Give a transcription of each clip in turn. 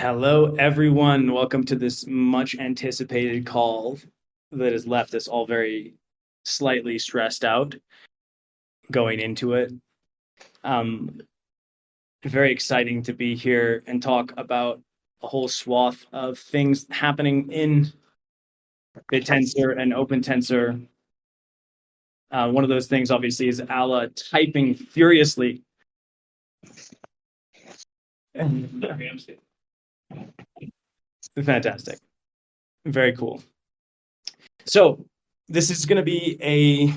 Hello, everyone. Welcome to this much anticipated call that has left us all very slightly stressed out going into it. Very exciting to be here and talk about a whole swath of things happening in Bittensor and OpenTensor. One of those things, obviously, is Ala typing furiously. Fantastic. Very cool. So this is going to be a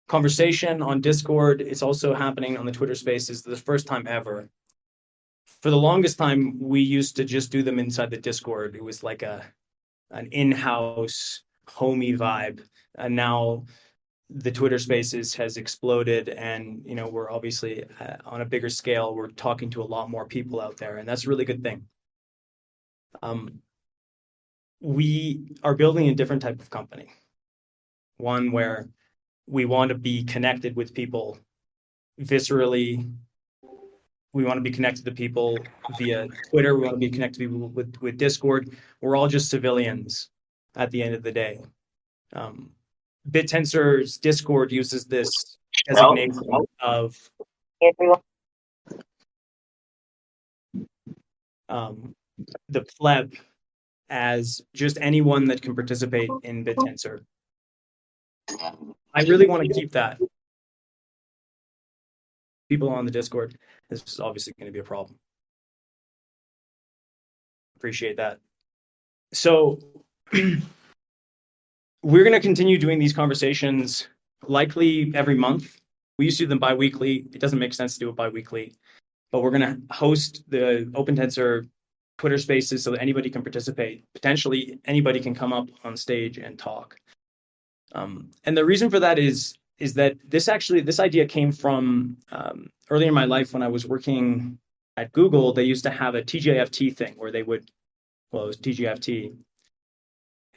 conversation on Discord. It's also happening on the Twitter Spaces. The first time ever. For the longest time, we used to just do them inside the Discord. It was like an in-house homey vibe. And now the Twitter Spaces has exploded, and we're obviously on a bigger scale. We're talking to a lot more people out there, and that's a really good thing. We are building a different type of company, one where we want to be connected with people viscerally. We want to be connected to people via Twitter. We want to be connected to people with Discord. We're all just civilians at the end of the day. Bittensor's Discord uses this designation of the pleb as just anyone that can participate in Bittensor. I really want to keep that. People on the Discord, this is obviously going to be a problem. Appreciate that. So we're going to continue doing these conversations likely every month. We used to do them bi-weekly. It doesn't make sense to do it bi-weekly, but we're going to host the OpenTensor Twitter Spaces so that anybody can participate. Potentially anybody can come up on stage and talk. And the reason for that is that this idea came from earlier in my life when I was working at Google. They used to have a TGIFT thing where it was TGIFT.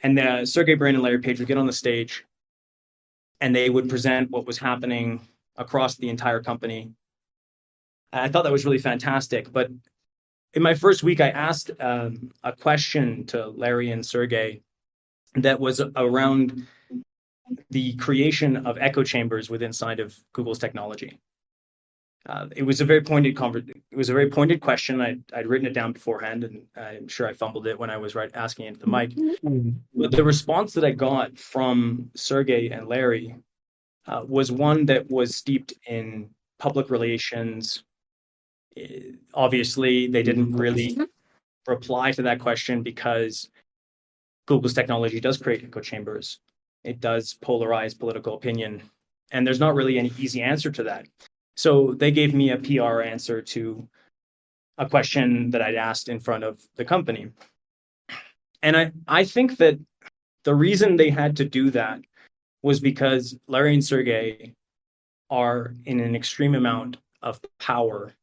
And Sergey Brin and Larry Page would get on the stage and they would present what was happening across the entire company. I thought that was really fantastic. But in my first week, I asked a question to Larry and Sergey that was around the creation of echo chambers inside of Google's technology. It was a very pointed question. I'd written it down beforehand, and I'm sure I fumbled it when I was asking it to the mic. But the response that I got from Sergey and Larry was one that was steeped in public relations. Obviously, they didn't really reply to that question because Google's technology does create echo chambers. It does polarize political opinion, and there's not really any easy answer to that. So they gave me a PR answer to a question that I'd asked in front of the company. And I think that the reason they had to do that was because Larry and Sergey are in an extreme amount of power.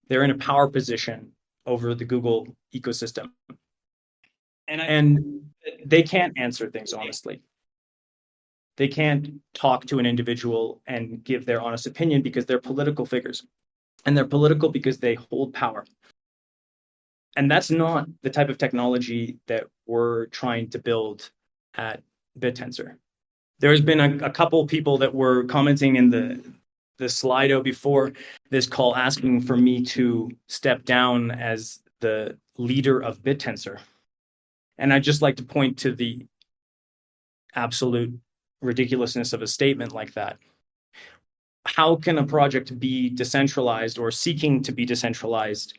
They're in a power position over the Google ecosystem. And they can't answer things honestly. They can't talk to an individual and give their honest opinion because they're political figures. And they're political because they hold power. And that's not the type of technology that we're trying to build at Bittensor. There's been a couple people that were commenting in the Slido before this call asking for me to step down as the leader of Bittensor. And I'd just like to point to the absolute ridiculousness of a statement like that. How can a project be decentralized or seeking to be decentralized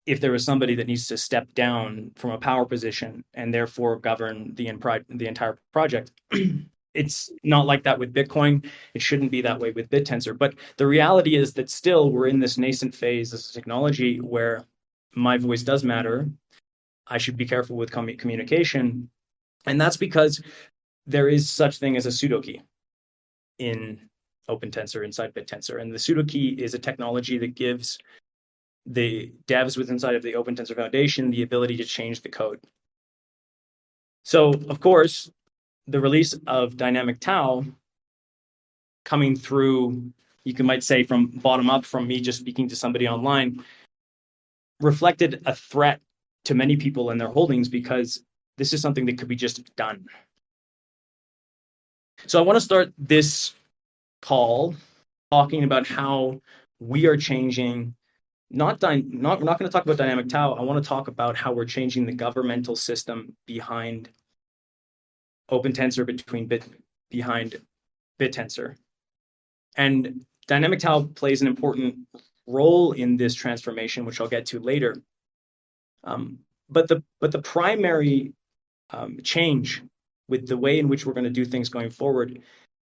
if there is somebody that needs to step down from a power position and therefore govern the entire project? It's not like that with Bitcoin. It shouldn't be that way with Bittensor. But the reality is that still we're in this nascent phase as a technology where my voice does matter. I should be careful with communication. And that's because there is such thing as a pseudo key in OpenTensor inside Bittensor. And the pseudo key is a technology that gives the devs inside of the OpenTensor Foundation the ability to change the code. So, of course, the release of dynamic TAO coming through, you might say from bottom up, from me just speaking to somebody online, reflected a threat to many people and their holdings, because this is something that could be just done. So I want to start this call talking about how we are changing, not going to talk about dynamic TAO. I want to talk about how we're changing the governmental system behind OpenTensor, behind Bittensor. And dynamic TAO plays an important role in this transformation, which I'll get to later. But the primary change with the way in which we're going to do things going forward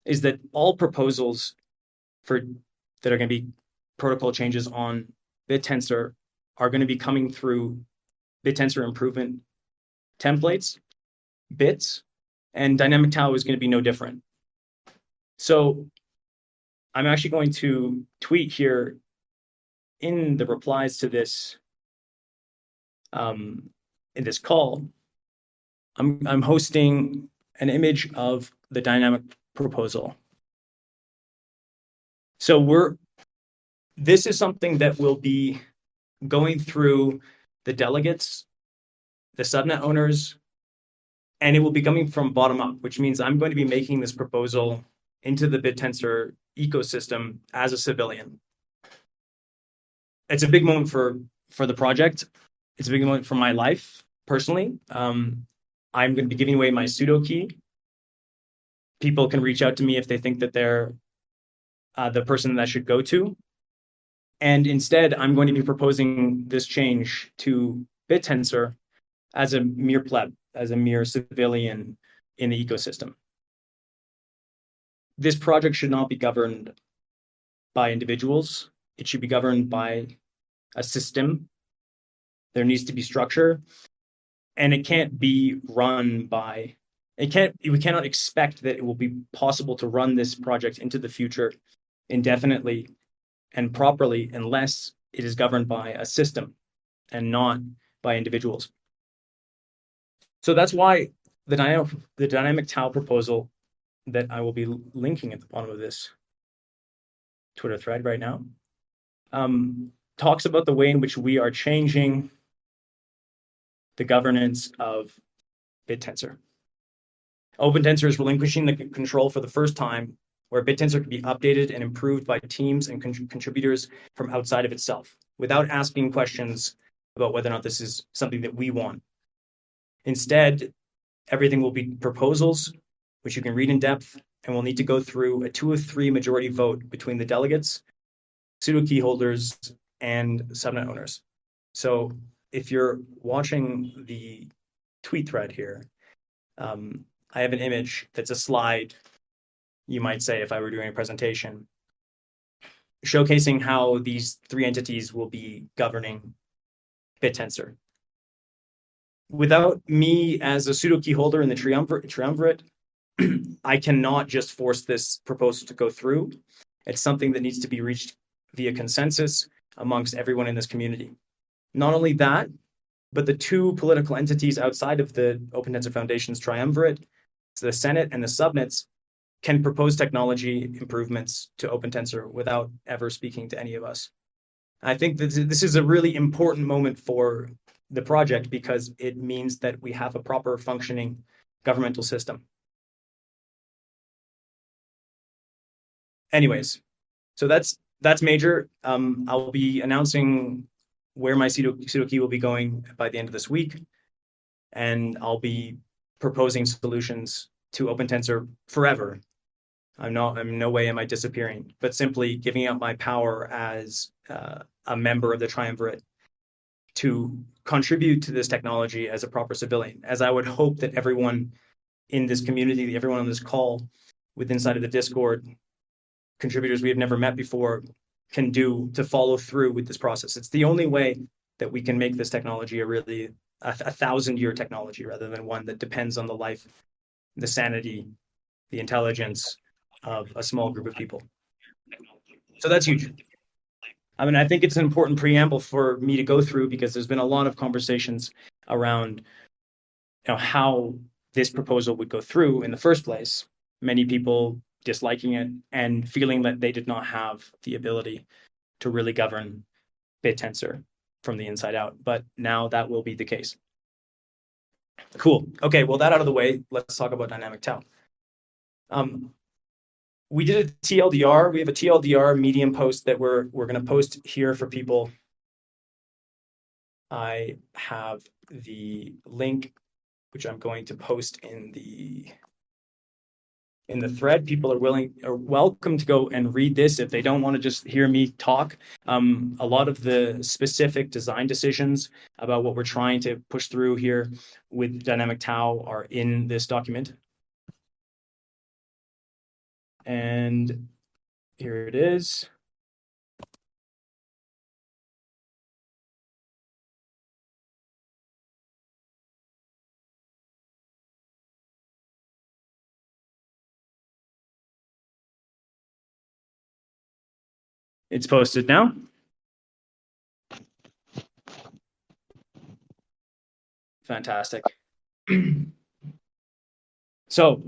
is that all proposals that are going to be protocol changes on Bittensor are going to be coming through Bittensor improvement templates, bits, and dynamic TAO is going to be no different. So I'm actually going to tweet here in the replies to this in this call. I'm hosting an image of the dynamic proposal. So this is something that will be going through the delegates, the subnet owners, and it will be coming from bottom up, which means I'm going to be making this proposal into the Bittensor ecosystem as a civilian. It's a big moment for the project. It's a big moment for my life personally. I'm going to be giving away my pseudo key. People can reach out to me if they think that they're the person that should go to. And instead, I'm going to be proposing this change to Bittensor as a mere pleb, as a mere civilian in the ecosystem. This project should not be governed by individuals. It should be governed by a system. There needs to be structure, and it can't be run by, we cannot expect that it will be possible to run this project into the future indefinitely and properly unless it is governed by a system and not by individuals. So that's why the dynamic TAO proposal that I will be linking at the bottom of this Twitter thread right now talks about the way in which we are changing the governance of Bittensor. OpenTensor is relinquishing the control for the first time, where Bittensor can be updated and improved by teams and contributors from outside of itself, without asking questions about whether or not this is something that we want. Instead, everything will be proposals, which you can read in depth, and will need to go through a 2-of-3 majority vote between the delegates, pseudo key holders, and subnet owners. So if you're watching the tweet thread here, I have an image that's a slide, you might say, if I were doing a presentation, showcasing how these 3 entities will be governing Bittensor. Without me as a pseudo key holder in the triumvirate, I cannot just force this proposal to go through. It's something that needs to be reached via consensus amongst everyone in this community. Not only that, but the 2 political entities outside of the OpenTensor Foundation's triumvirate, the Senate and the subnets, can propose technology improvements to OpenTensor without ever speaking to any of us. I think that this is a really important moment for the project because it means that we have a proper functioning governmental system. Anyways, so that's major. I'll be announcing where my pseudo key will be going by the end of this week, and I'll be proposing solutions to OpenTensor forever. I'm no way am I disappearing, but simply giving up my power as a member of the triumvirate to contribute to this technology as a proper civilian, as I would hope that everyone in this community, everyone on this call, with inside of the Discord, contributors we have never met before, can do to follow through with this process. It's the only way that we can make this technology a 1,000-year technology rather than one that depends on the life, the sanity, the intelligence of a small group of people. So that's huge. I mean, I think it's an important preamble for me to go through because there's been a lot of conversations around how this proposal would go through in the first place. Many people disliking it and feeling that they did not have the ability to really govern Bittensor. from the inside out, but now that will be the case. Cool. Okay, well, that out of the way, let's talk about dynamic TAO. We did a TLDR. We have a TLDR Medium post that we're going to post here for people. I have the link, which I'm going to post in the thread. People are welcome to go and read this if they don't want to just hear me talk. A lot of the specific design decisions about what we're trying to push through here with dynamic TAO are in this document. And here it is. It's posted now. Fantastic. So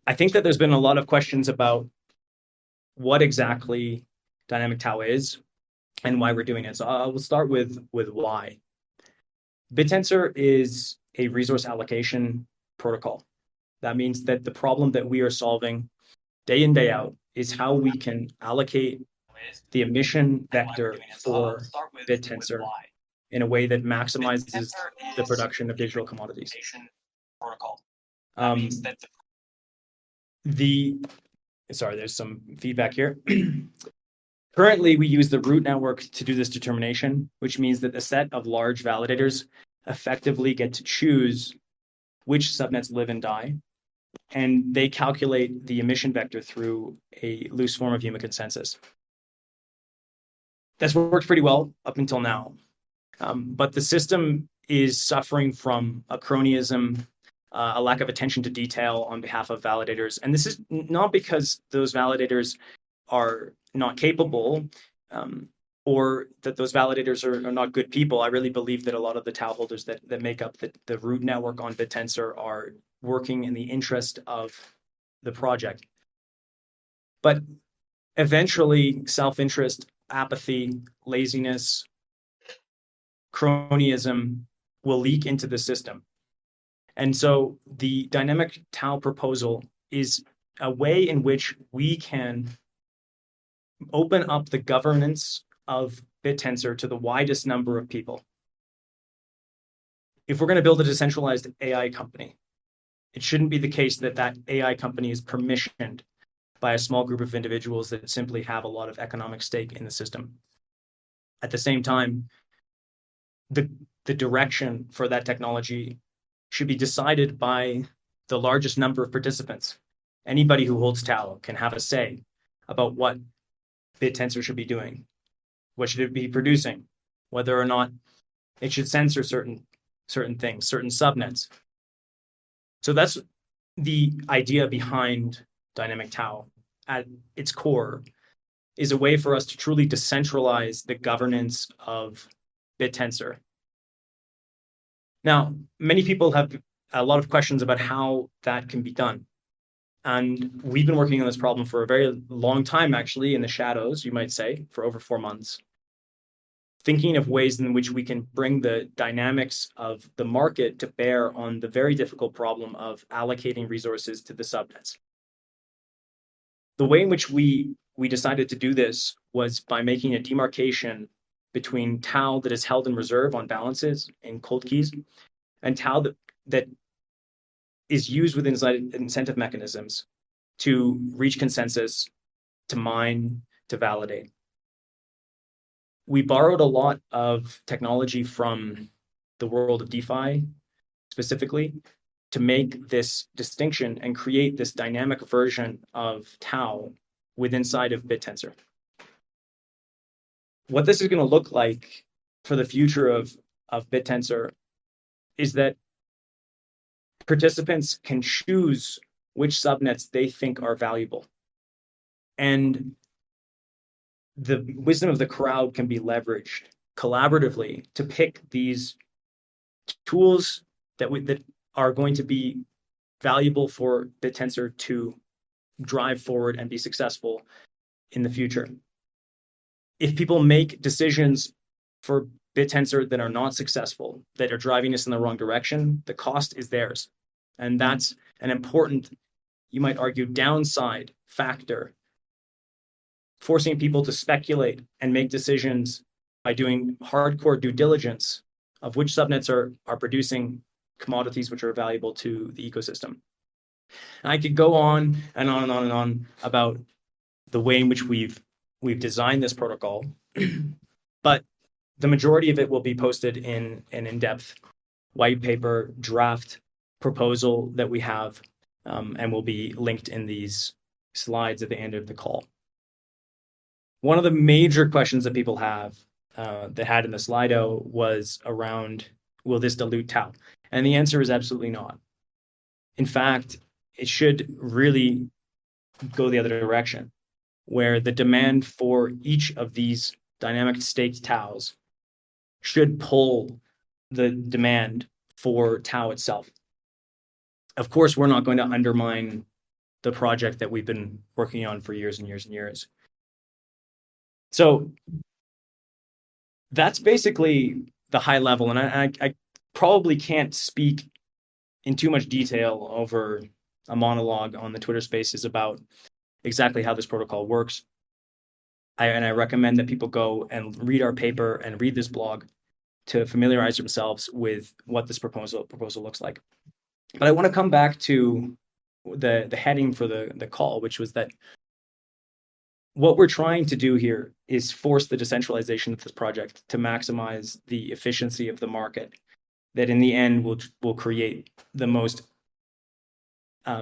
I think that there's been a lot of questions about what exactly dynamic TAO is and why we're doing it. So I will start with why. Bittensor is a resource allocation protocol. That means that the problem that we are solving day in, day out is how we can allocate the emission vector for Bittensor in a way that maximizes the production of digital commodities. Sorry, there's some feedback here. Currently, we use the root network to do this determination, which means that a set of large validators effectively get to choose which subnets live and die, and they calculate the emission vector through a loose form of human consensus. That's worked pretty well up until now, but the system is suffering from a cronyism, a lack of attention to detail on behalf of validators. And this is not because those validators are not capable or that those validators are not good people. I really believe that a lot of the TAO holders that make up the root network on Bittensor are working in the interest of the project. But eventually, self-interest, apathy, laziness, cronyism will leak into the system. And so the dynamic TAO proposal is a way in which we can open up the governance of Bittensor to the widest number of people. If we're going to build a decentralized AI company, it shouldn't be the case that that AI company is permissioned by a small group of individuals that simply have a lot of economic stake in the system. At the same time, the direction for that technology should be decided by the largest number of participants. Anybody who holds TAO can have a say about what Bittensor should be doing, what should it be producing, whether or not it should censor certain things, certain subnets. So that's the idea behind dynamic TAO. At its core is a way for us to truly decentralize the governance of Bittensor. Now, many people have a lot of questions about how that can be done. And we've been working on this problem for a very long time, actually, in the shadows, you might say, for over 4 months, thinking of ways in which we can bring the dynamics of the market to bear on the very difficult problem of allocating resources to the subnets. The way in which we decided to do this was by making a demarcation between TAO that is held in reserve on balances in cold keys and TAO that is used within incentive mechanisms to reach consensus, to mine, to validate. We borrowed a lot of technology from the world of DeFi specifically to make this distinction and create this dynamic version of TAO inside of Bittensor. What this is going to look like for the future of Bittensor is that participants can choose which subnets they think are valuable. And the wisdom of the crowd can be leveraged collaboratively to pick these tools that are going to be valuable for Bittensor to drive forward and be successful in the future. If people make decisions for Bittensor that are not successful, that are driving us in the wrong direction, the cost is theirs. And that's an important, you might argue, downside factor, forcing people to speculate and make decisions by doing hardcore due diligence of which subnets are producing commodities which are valuable to the ecosystem. And I could go on and on and on and on about the way in which we've designed this protocol, but the majority of it will be posted in an in-depth white paper draft proposal that we have, and will be linked in these slides at the end of the call. One of the major questions that people have that had in the Slido was around, will this dilute TAO? And the answer is absolutely not. In fact, it should really go the other direction, where the demand for each of these dynamic staked TAOs should pull the demand for TAO itself. Of course, we're not going to undermine the project that we've been working on for years and years and years. So that's basically the high level. And I probably can't speak in too much detail over a monologue on the Twitter Spaces about exactly how this protocol works. And I recommend that people go and read our paper and read this blog to familiarize themselves with what this proposal looks like. But I want to come back to the heading for the call, which was that what we're trying to do here is force the decentralization of this project to maximize the efficiency of the market, that in the end will create the most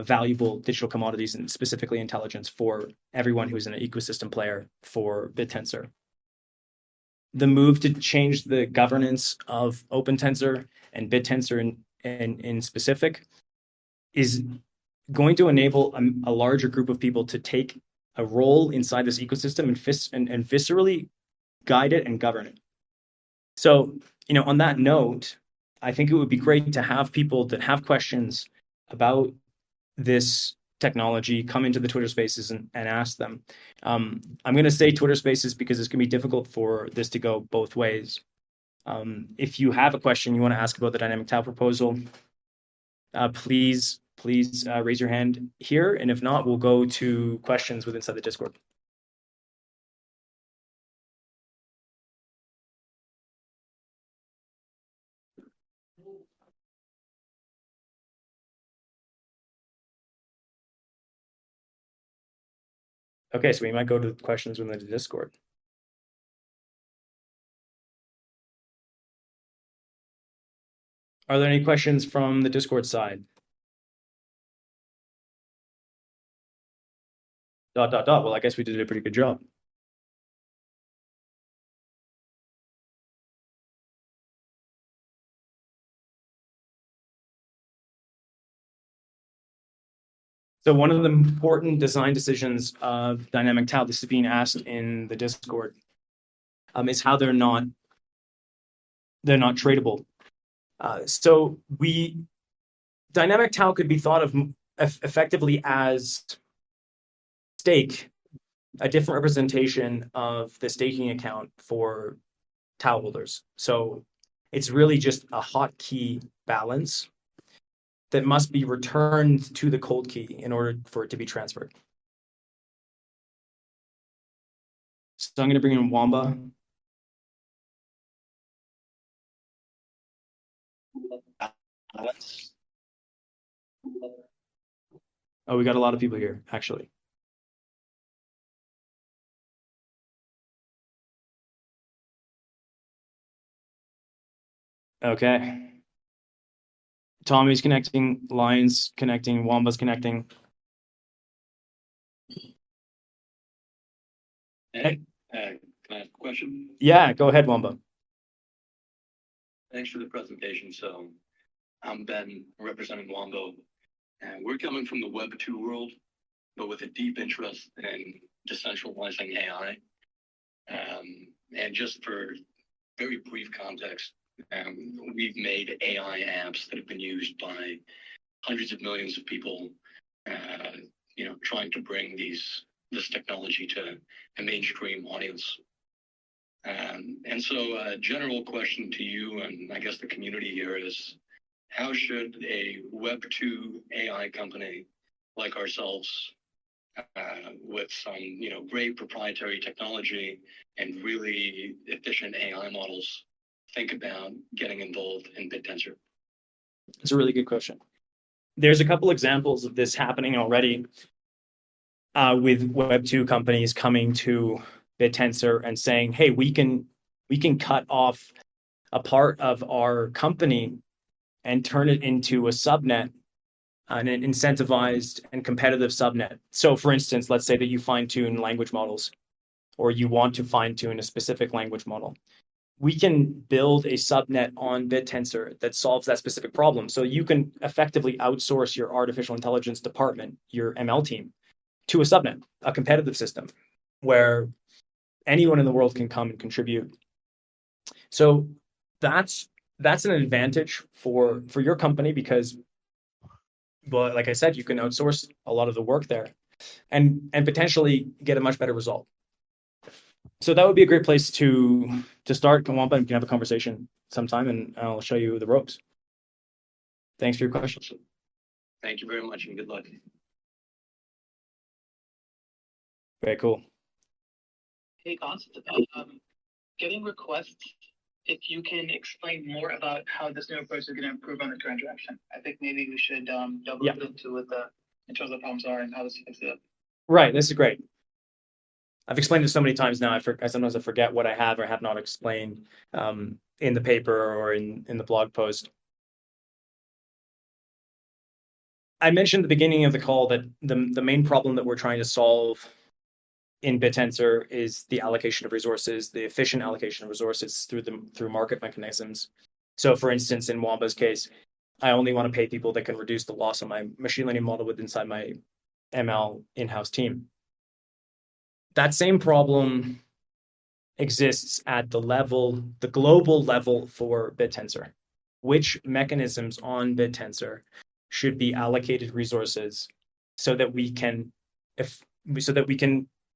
valuable digital commodities and specifically intelligence for everyone who's an ecosystem player for Bittensor. The move to change the governance of OpenTensor and Bittensor in specific is going to enable a larger group of people to take a role inside this ecosystem and viscerally guide it and govern it. So, on that note, I think it would be great to have people that have questions about this technology come into the Twitter Spaces and ask them. I'm going to say Twitter Spaces because it's going to be difficult for this to go both ways. If you have a question you want to ask about the dynamic TAO proposal, please raise your hand here. And if not, we'll go to questions inside the Discord. Okay, so we might go to questions within the Discord. Are there any questions from the Discord side? ... Well, I guess we did a pretty good job. So one of the important design decisions of dynamic TAO, this is being asked in the Discord, is how they're not tradable. So dynamic TAO could be thought of effectively as stake, a different representation of the staking account for TAO holders. So it's really just a hotkey balance that must be returned to the cold key in order for it to be transferred. So I'm going to bring in Wamba. Oh, we got a lot of people here, actually. Okay. Tommy's connecting, Lion's connecting, Wamba's connecting. Hey, can I ask a question? Yeah, go ahead, Wamba. Thanks for the presentation. So I'm Ben, representing Wombo, and we're coming from the Web 2 world, but with a deep interest in decentralizing AI. And just for very brief context, we've made AI apps that have been used by hundreds of millions of people, trying to bring this technology to a mainstream audience. And so a general question to you and I guess the community here is, how should a Web 2 AI company like ourselves with some great proprietary technology and really efficient AI models think about getting involved in Bittensor? It's a really good question. There's a couple examples of this happening already with Web 2 companies coming to Bittensor and saying, hey, we can cut off a part of our company and turn it into a subnet, an incentivized and competitive subnet. So for instance, let's say that you fine-tune language models, or you want to fine-tune a specific language model. We can build a subnet on Bittensor that solves that specific problem. So you can effectively outsource your artificial intelligence department, your ML team, to a subnet, a competitive system, where anyone in the world can come and contribute. So that's an advantage for your company because, well, like I said, you can outsource a lot of the work there and potentially get a much better result. So that would be a great place to start. Come on, we can have a conversation sometime, and I'll show you the ropes. Thanks for your questions. Thank you very much, and good luck. Very cool. Hey, Cons, getting requests if you can explain more about how this new approach is going to improve on the transaction. I think maybe we should double into what the internal problems are and how this fixes it. Right, this is great. I've explained it so many times now. I sometimes forget what I have or have not explained in the paper or in the blog post. I mentioned at the beginning of the call that the main problem that we're trying to solve in Bittensor is the allocation of resources, the efficient allocation of resources through market mechanisms. So for instance, in Wamba's case, I only want to pay people that can reduce the loss on my machine learning model inside my ML in-house team. That same problem exists at the global level for Bittensor. Which mechanisms on Bittensor should be allocated resources so that we can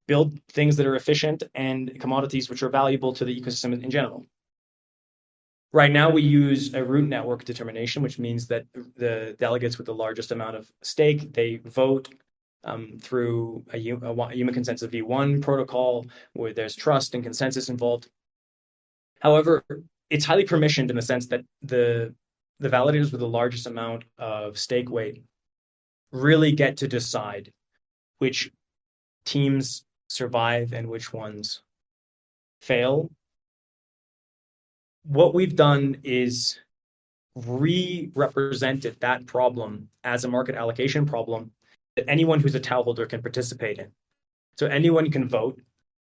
build things that are efficient and commodities which are valuable to the ecosystem in general. Right now, we use a root network determination, which means that the delegates with the largest amount of stake, they vote through a human consensus V1 protocol where there's trust and consensus involved. However, it's highly permissioned in the sense that the validators with the largest amount of stake weight really get to decide which teams survive and which ones fail. What we've done is re-represented that problem as a market allocation problem that anyone who's a TAO holder can participate in. So anyone can vote,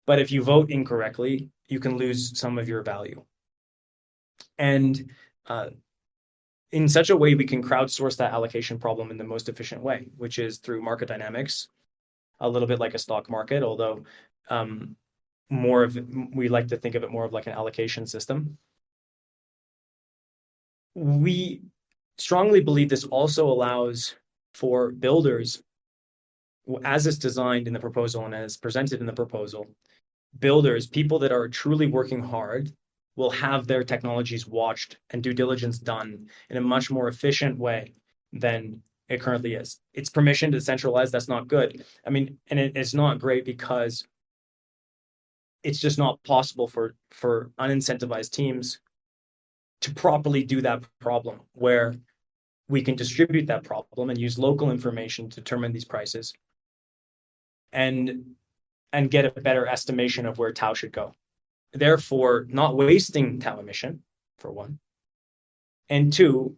but if you vote incorrectly, you can lose some of your value. And in such a way, we can crowdsource that allocation problem in the most efficient way, which is through market dynamics, a little bit like a stock market, although we like to think of it more of like an allocation system. We strongly believe this also allows for builders, as it's designed in the proposal and as presented in the proposal, builders, people that are truly working hard, will have their technologies watched and due diligence done in a much more efficient way than it currently is. It's permission to decentralize. That's not good. I mean, and it's not great because it's just not possible for unincentivized teams to properly do that problem, where we can distribute that problem and use local information to determine these prices and get a better estimation of where TAO should go. Therefore, not wasting TAO emission, for one, and two,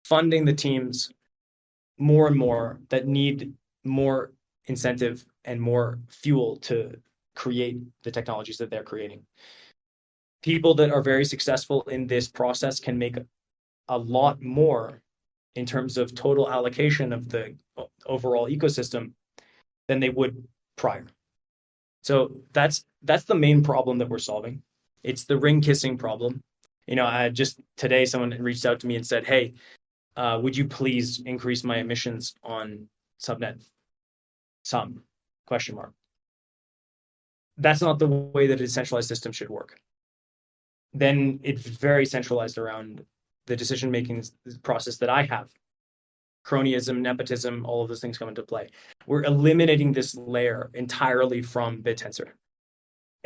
funding the teams more and more that need more incentive and more fuel to create the technologies that they're creating. People that are very successful in this process can make a lot more in terms of total allocation of the overall ecosystem than they would prior. So that's the main problem that we're solving. It's the ring kissing problem. I just today someone reached out to me and said, "Hey, would you please increase my emissions on subnet sum? Question mark." That's not the way that a decentralized system should work. then it's very centralized around the decision-making process that I have. Cronyism, nepotism, all of those things come into play. We're eliminating this layer entirely from Bittensor.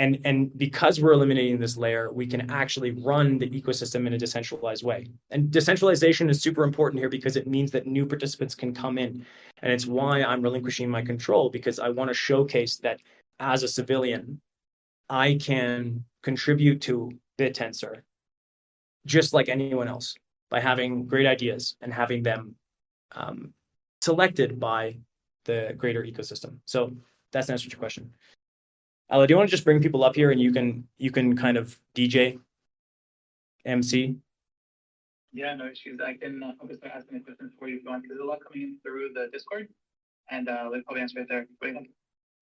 And because we're eliminating this layer, we can actually run the ecosystem in a decentralized way. And decentralization is super important here because it means that new participants can come in. And it's why I'm relinquishing my control, because I want to showcase that as a civilian, I can contribute to Bittensor just like anyone else by having great ideas and having them selected by the greater ecosystem. So that's an answer to your question. Ella, do you want to just bring people up here and you can kind of DJ, MC? Yeah, no issues. I can obviously ask any questions for you if you want. There's a lot coming in through the Discord, and we'll probably answer it there. Go ahead.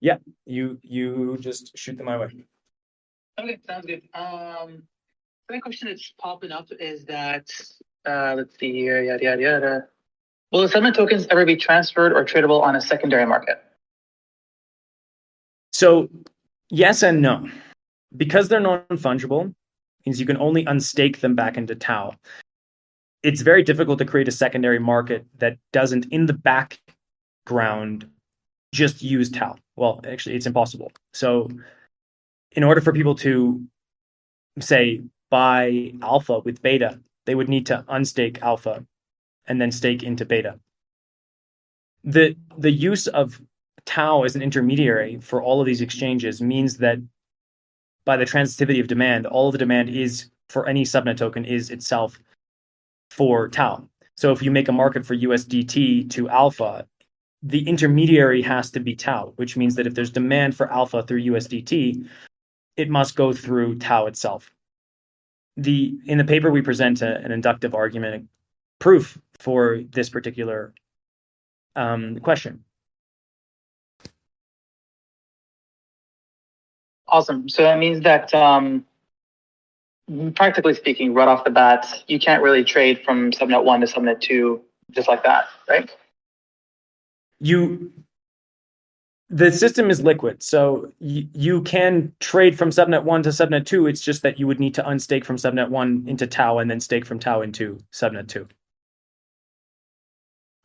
Yeah, you just shoot them my way. Okay, sounds good. The question that's popping up is that let's see here, yada yada yada. Will the subnet tokens ever be transferred or tradable on a secondary market? So yes and no. Because they're non-fungible, means you can only unstake them back into TAO. It's very difficult to create a secondary market that doesn't, in the background, just use TAO. Well, actually, it's impossible. So in order for people to, say, buy alpha with beta, they would need to unstake alpha and then stake into beta. The use of TAO as an intermediary for all of these exchanges means that by the transitivity of demand, all of the demand is for any subnet token is itself for TAO. So if you make a market for USDT to alpha, the intermediary has to be TAO, which means that if there's demand for alpha through USDT, it must go through TAO itself. In the paper, we present an inductive argument proof for this particular question. Awesome. So that means that practically speaking, right off the bat, you can't really trade from subnet 1 to subnet 2 just like that, right? The system is liquid, so you can trade from subnet 1 to subnet 2. It's just that you would need to unstake from subnet 1 into TAO and then stake from TAO into subnet 2.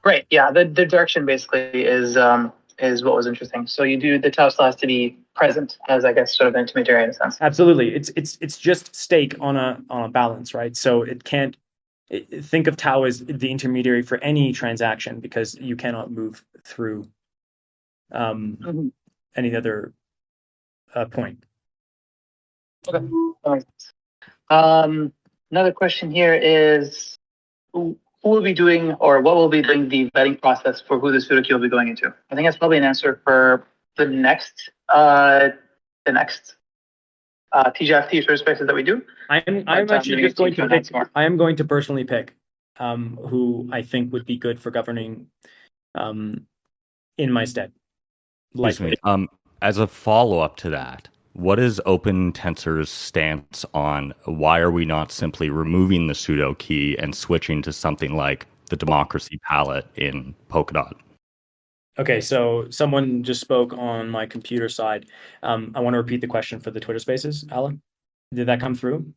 Great. Yeah, the direction basically is what was interesting. So you do, the TAO still has to be present as, I guess, sort of an intermediary in a sense. Absolutely. It's just stake on a balance, right? So it can't think of TAO as the intermediary for any transaction because you cannot move through any other point. Okay. That makes sense. Another question here is who will be doing, or what will be doing the vetting process for who the pseudo key will be going into? I think that's probably an answer for the next TGFT sort of spaces that we do. I'm actually just going to pick. I am going to personally pick who I think would be good for governing in my stead. Excuse me. As a follow-up to that, what is OpenTensor's stance on why are we not simply removing the pseudo key and switching to something like the democracy palette in Polkadot? Okay, so someone just spoke on my computer side. I want to repeat the question for the Twitter Spaces, Alan. Did that come through?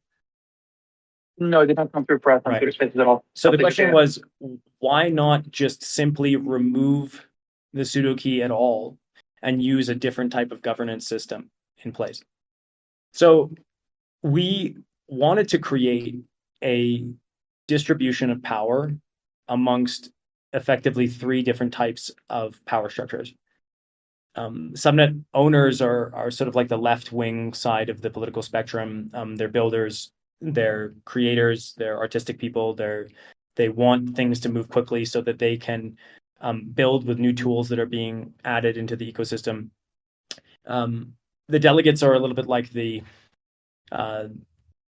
No, it did not come through for us on Twitter Spaces at all. So the question was, why not just simply remove the pseudo key at all and use a different type of governance system in place? So we wanted to create a distribution of power amongst effectively 3 different types of power structures. Subnet owners are sort of like the left-wing side of the political spectrum. They're builders, they're creators, they're artistic people. They want things to move quickly so that they can build with new tools that are being added into the ecosystem. The delegates are a little bit like the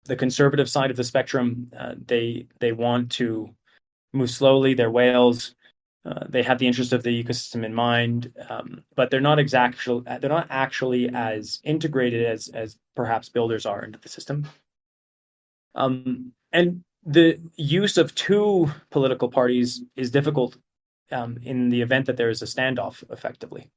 conservative side of the spectrum. They want to move slowly. They're whales. They have the interest of the ecosystem in mind, but they're not actually as integrated as perhaps builders are into the system. And the use of 2 political parties is difficult in the event that there is a standoff, effectively.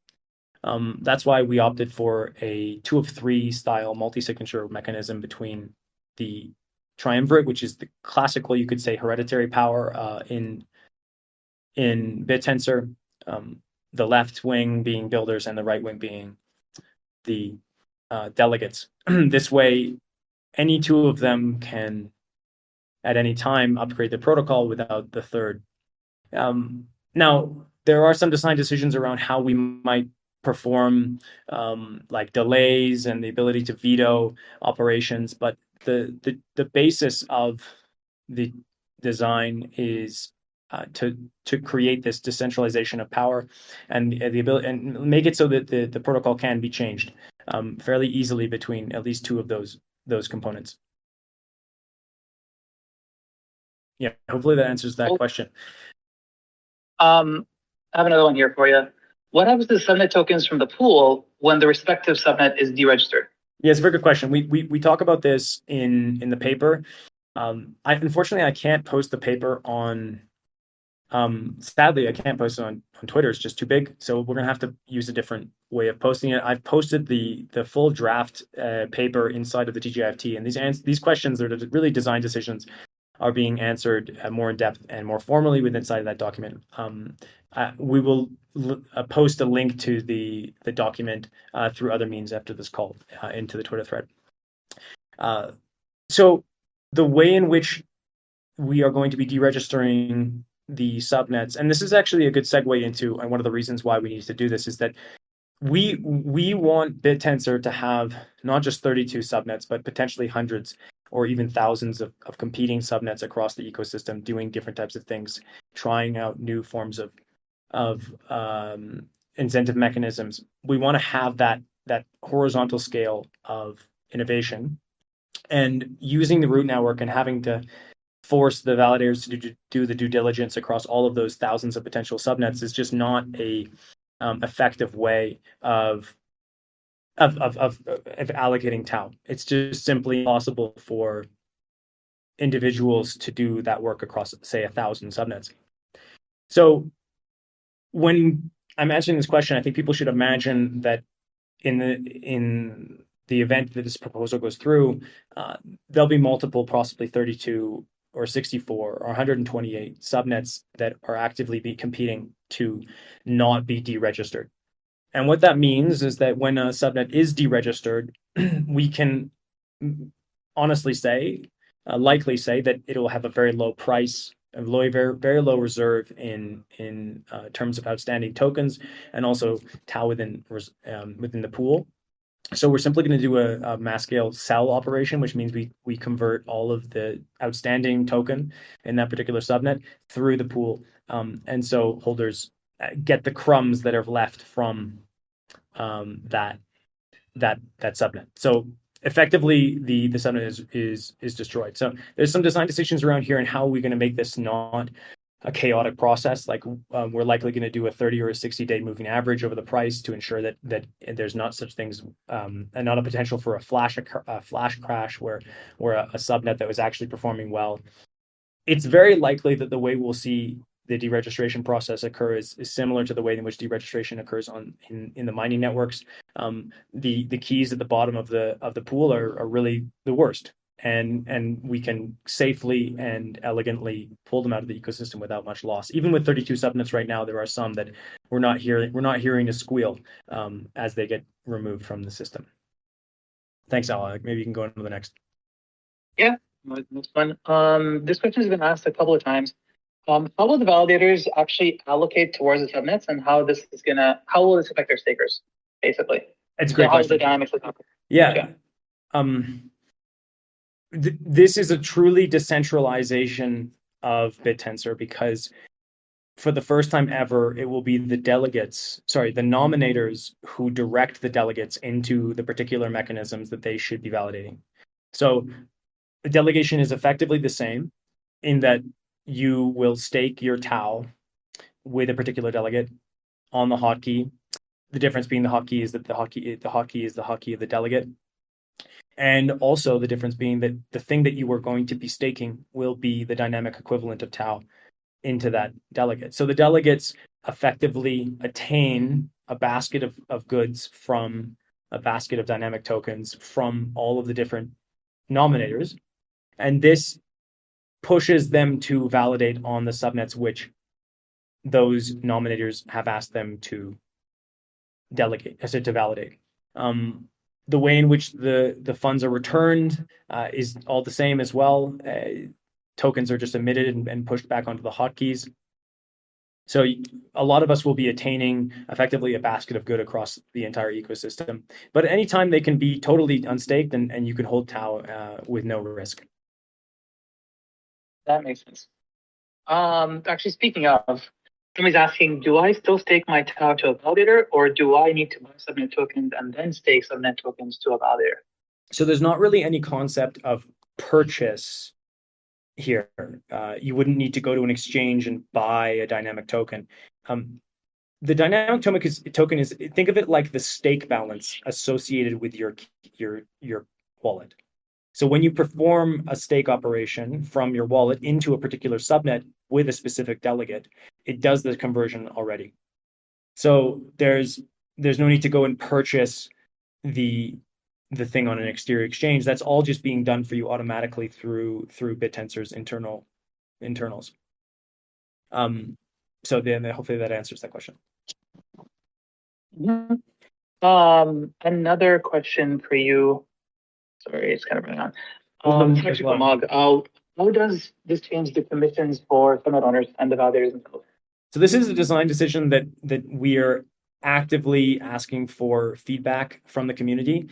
That's why we opted for a 2 of 3 style multi-signature mechanism between the triumvirate, which is the classical, you could say, hereditary power in Bittensor. The left wing being builders and the right wing being the delegates. This way, any two of them can, at any time, upgrade the protocol without the third. Now, there are some design decisions around how we might perform like delays and the ability to veto operations, but the basis of the design is to create this decentralization of power and the ability and make it so that the protocol can be changed fairly easily between at least two of those components. Yeah, hopefully that answers that question. I have another one here for you. What happens to the subnet tokens from the pool when the respective subnet is deregistered? Yeah, it's a very good question. We talk about this in the paper. Unfortunately, I can't post the paper on. Sadly, I can't post it on Twitter. It's just too big. So we're gonna have to use a different way of posting it. I've posted the full draft paper inside of the TGIFT, and these questions that are really design decisions are being answered more in depth and more formally within inside of that document. We will post a link to the document through other means after this call into the Twitter thread. So the way in which we are going to be deregistering the subnets, and this is actually a good segue into, and one of the reasons why we need to do this is that we want Bittensor to have not just 32 subnets, but potentially hundreds or even thousands of competing subnets across the ecosystem, doing different types of things, trying out new forms of incentive mechanisms. We want to have that horizontal scale of innovation, and using the root network and having to force the validators to do the due diligence across all of those thousands of potential subnets is just not a effective way of allocating TAO. It's just simply impossible for individuals to do that work across, say, 1,000 subnets. So when I'm answering this question, I think people should imagine that in the event that this proposal goes through, there'll be multiple, possibly 32 or 64 or 128 subnets that are actively competing to not be deregistered. And what that means is that when a subnet is deregistered, we can honestly say, likely say that it will have a very low price, a very low reserve in terms of outstanding tokens, and also TAO within the pool. So we're simply going to do a mass scale sell operation, which means we convert all of the outstanding token in that particular subnet through the pool, and so holders get the crumbs that are left from that subnet. So effectively, the subnet is destroyed. So there's some design decisions around here and how are we going to make this not a chaotic process. Like we're likely going to do a 30 or a 60-day moving average over the price to ensure that there's not such things and not a potential for a flash crash where a subnet that was actually performing well. It's very likely that the way we'll see the deregistration process occur is similar to the way in which deregistration occurs in the mining networks. The keys at the bottom of the pool are really the worst. And we can safely and elegantly pull them out of the ecosystem without much loss. Even with 32 subnets right now, there are some that we're not hearing a squeal as they get removed from the system. Thanks, Al. Maybe you can go on to the next. Yeah, that's fun. This question has been asked a couple of times. How will the validators actually allocate towards the subnets, and how will this affect their stakers, basically? It's a great question. How the dynamics look? Yeah. This is a truly decentralization of Bittensor, because for the first time ever, it will be the nominators who direct the delegates into the particular mechanisms that they should be validating. So the delegation is effectively the same in that you will stake your TAO with a particular delegate on the hotkey. The difference being the hotkey is that the hotkey is the hotkey of the delegate. And also the difference being that the thing that you are going to be staking will be the dynamic equivalent of TAO into that delegate. So the delegates effectively attain a basket of goods from a basket of dynamic tokens from all of the different nominators. And this pushes them to validate on the subnets which those nominators have asked them to validate. The way in which the funds are returned is all the same as well. Tokens are just emitted and pushed back onto the hotkeys. So a lot of us will be attaining effectively a basket of good across the entire ecosystem. But anytime they can be totally unstaked and you can hold TAO with no risk. That makes sense. Actually, speaking of, somebody's asking, do I still stake my TAO to a validator, or do I need to buy subnet tokens and then stake subnet tokens to a validator? So there's not really any concept of purchase here. You wouldn't need to go to an exchange and buy a dynamic token. The dynamic token is think of it like the stake balance associated with your wallet. So when you perform a stake operation from your wallet into a particular subnet with a specific delegate, it does the conversion already. So there's no need to go and purchase the thing on an exterior exchange. That's all just being done for you automatically through Bittensor's internals. So then hopefully that answers that question. Another question for you. Sorry, it's kind of running on. Actually, for Mog, how does this change the commissions for subnet owners and the validators themselves? So this is a design decision that we are actively asking for feedback from the community.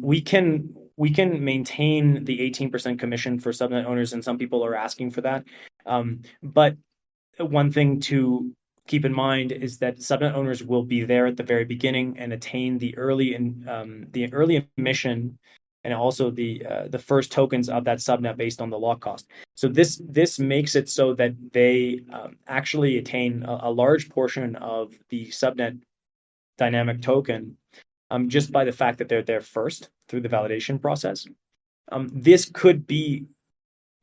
We can maintain the 18% commission for subnet owners, and some people are asking for that. But one thing to keep in mind is that subnet owners will be there at the very beginning and attain the early emission and also the first tokens of that subnet based on the lock cost. So this makes it so that they actually attain a large portion of the subnet dynamic token just by the fact that they're there first through the validation process. This could be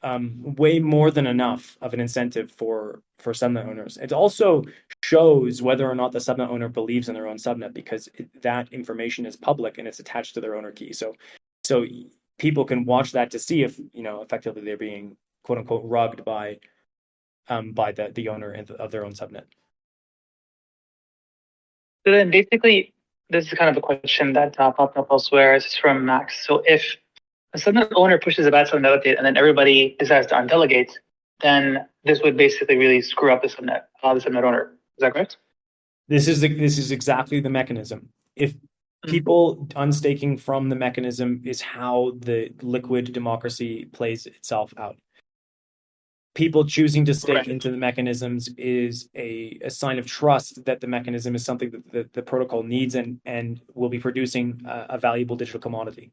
way more than enough of an incentive for subnet owners. It also shows whether or not the subnet owner believes in their own subnet, because that information is public and it's attached to their owner key. So people can watch that to see if, effectively they're being quote unquote rugged by the owner of their own subnet. So then basically, this is kind of a question that popped up elsewhere. This is from Max. So if a subnet owner pushes a bad subnet update and then everybody decides to undelegate, then this would basically really screw up the subnet owner. Is that correct? This is exactly the mechanism. If people unstaking from the mechanism is how the liquid democracy plays itself out. People choosing to stake into the mechanisms is a sign of trust that the mechanism is something that the protocol needs and will be producing a valuable digital commodity,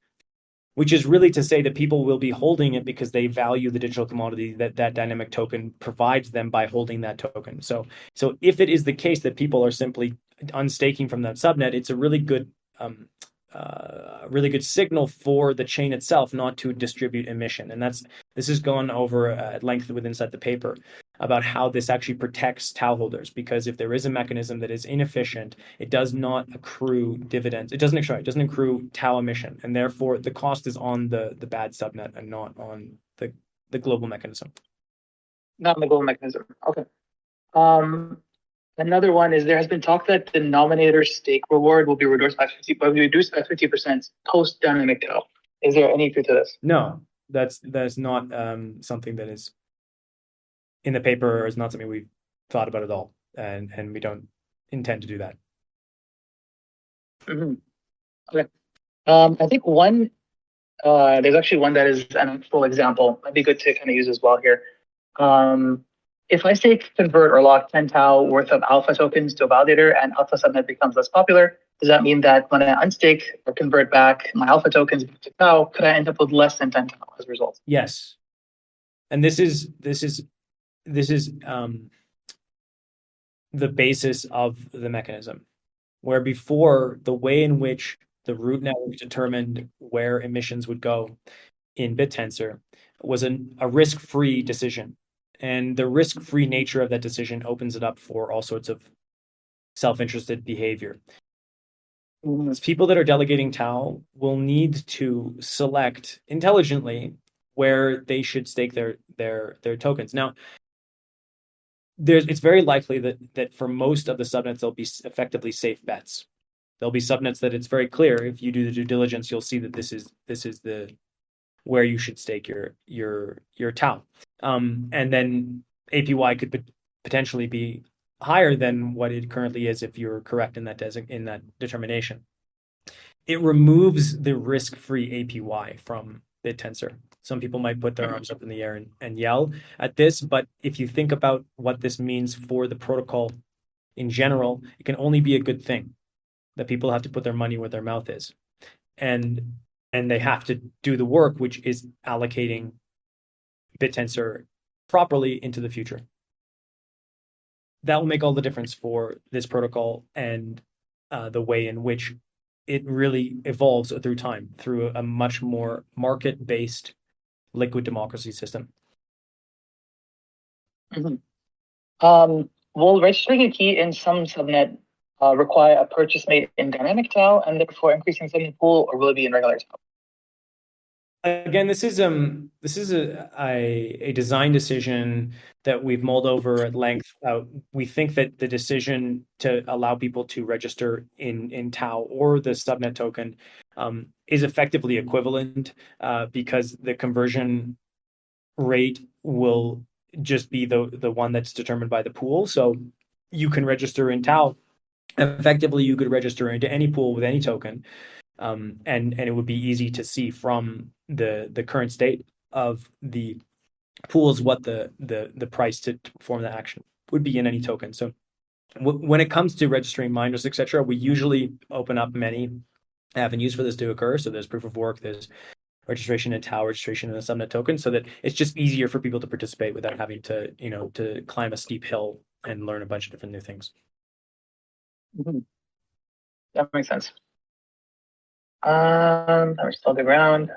which is really to say that people will be holding it because they value the digital commodity that dynamic token provides them by holding that token. So if it is the case that people are simply unstaking from that subnet, it's a really good signal for the chain itself not to distribute emission. And this has gone over at length inside the paper about how this actually protects TAO holders, because if there is a mechanism that is inefficient, it does not accrue dividends. It doesn't accrue TAO emission, and therefore the cost is on the bad subnet and not on the global mechanism. Not on the global mechanism. Okay. Another one is there has been talk that the nominator stake reward will be reduced by 50% post dynamic TAO. Is there any truth to this? No, that's not something that is in the paper, or is not something we've thought about at all, and we don't intend to do that. Mm-hmm. Okay. I think one there's actually one that is an actual example. Might be good to kind of use as well here. If I stake, convert, or lock 10 TAO worth of alpha tokens to a validator and alpha subnet becomes less popular, does that mean that when I unstake or convert back my alpha tokens to TAO, could I end up with less than 10 TAO as a result? Yes. And this is the basis of the mechanism, where before the way in which the root network determined where emissions would go in Bittensor was a risk-free decision. And the risk-free nature of that decision opens it up for all sorts of self-interested behavior. People that are delegating TAO will need to select intelligently where they should stake their tokens. Now, it's very likely that for most of the subnets, they'll be effectively safe bets. There'll be subnets that it's very clear, if you do the due diligence, you'll see that this is the where you should stake your TAO. And then APY could potentially be higher than what it currently is if you're correct in that determination. It removes the risk-free APY from Bittensor. Some people might put their arms up in the air and yell at this, but if you think about what this means for the protocol in general, it can only be a good thing, that people have to put their money where their mouth is. And they have to do the work, which is allocating Bittensor properly into the future. That will make all the difference for this protocol and the way in which it really evolves through time, through a much more market-based liquid democracy system. Will registering a key in some subnet require a purchase made in dynamic TAO and therefore increasing subnet pool, or will it be in regular TAO? Again, this is a design decision that we've mulled over at length. We think that the decision to allow people to register in TAO or the subnet token is effectively equivalent because the conversion rate will just be the one that's determined by the pool. So you can register in TAO. Effectively, you could register into any pool with any token. And it would be easy to see from the current state of the pools what the price to perform the action would be in any token. So when it comes to registering miners, etc., we usually open up many avenues for this to occur. So there's proof of work, there's registration in TAO, registration in a subnet token, so that it's just easier for people to participate without having to climb a steep hill and learn a bunch of different new things. That makes sense. We're still the ground.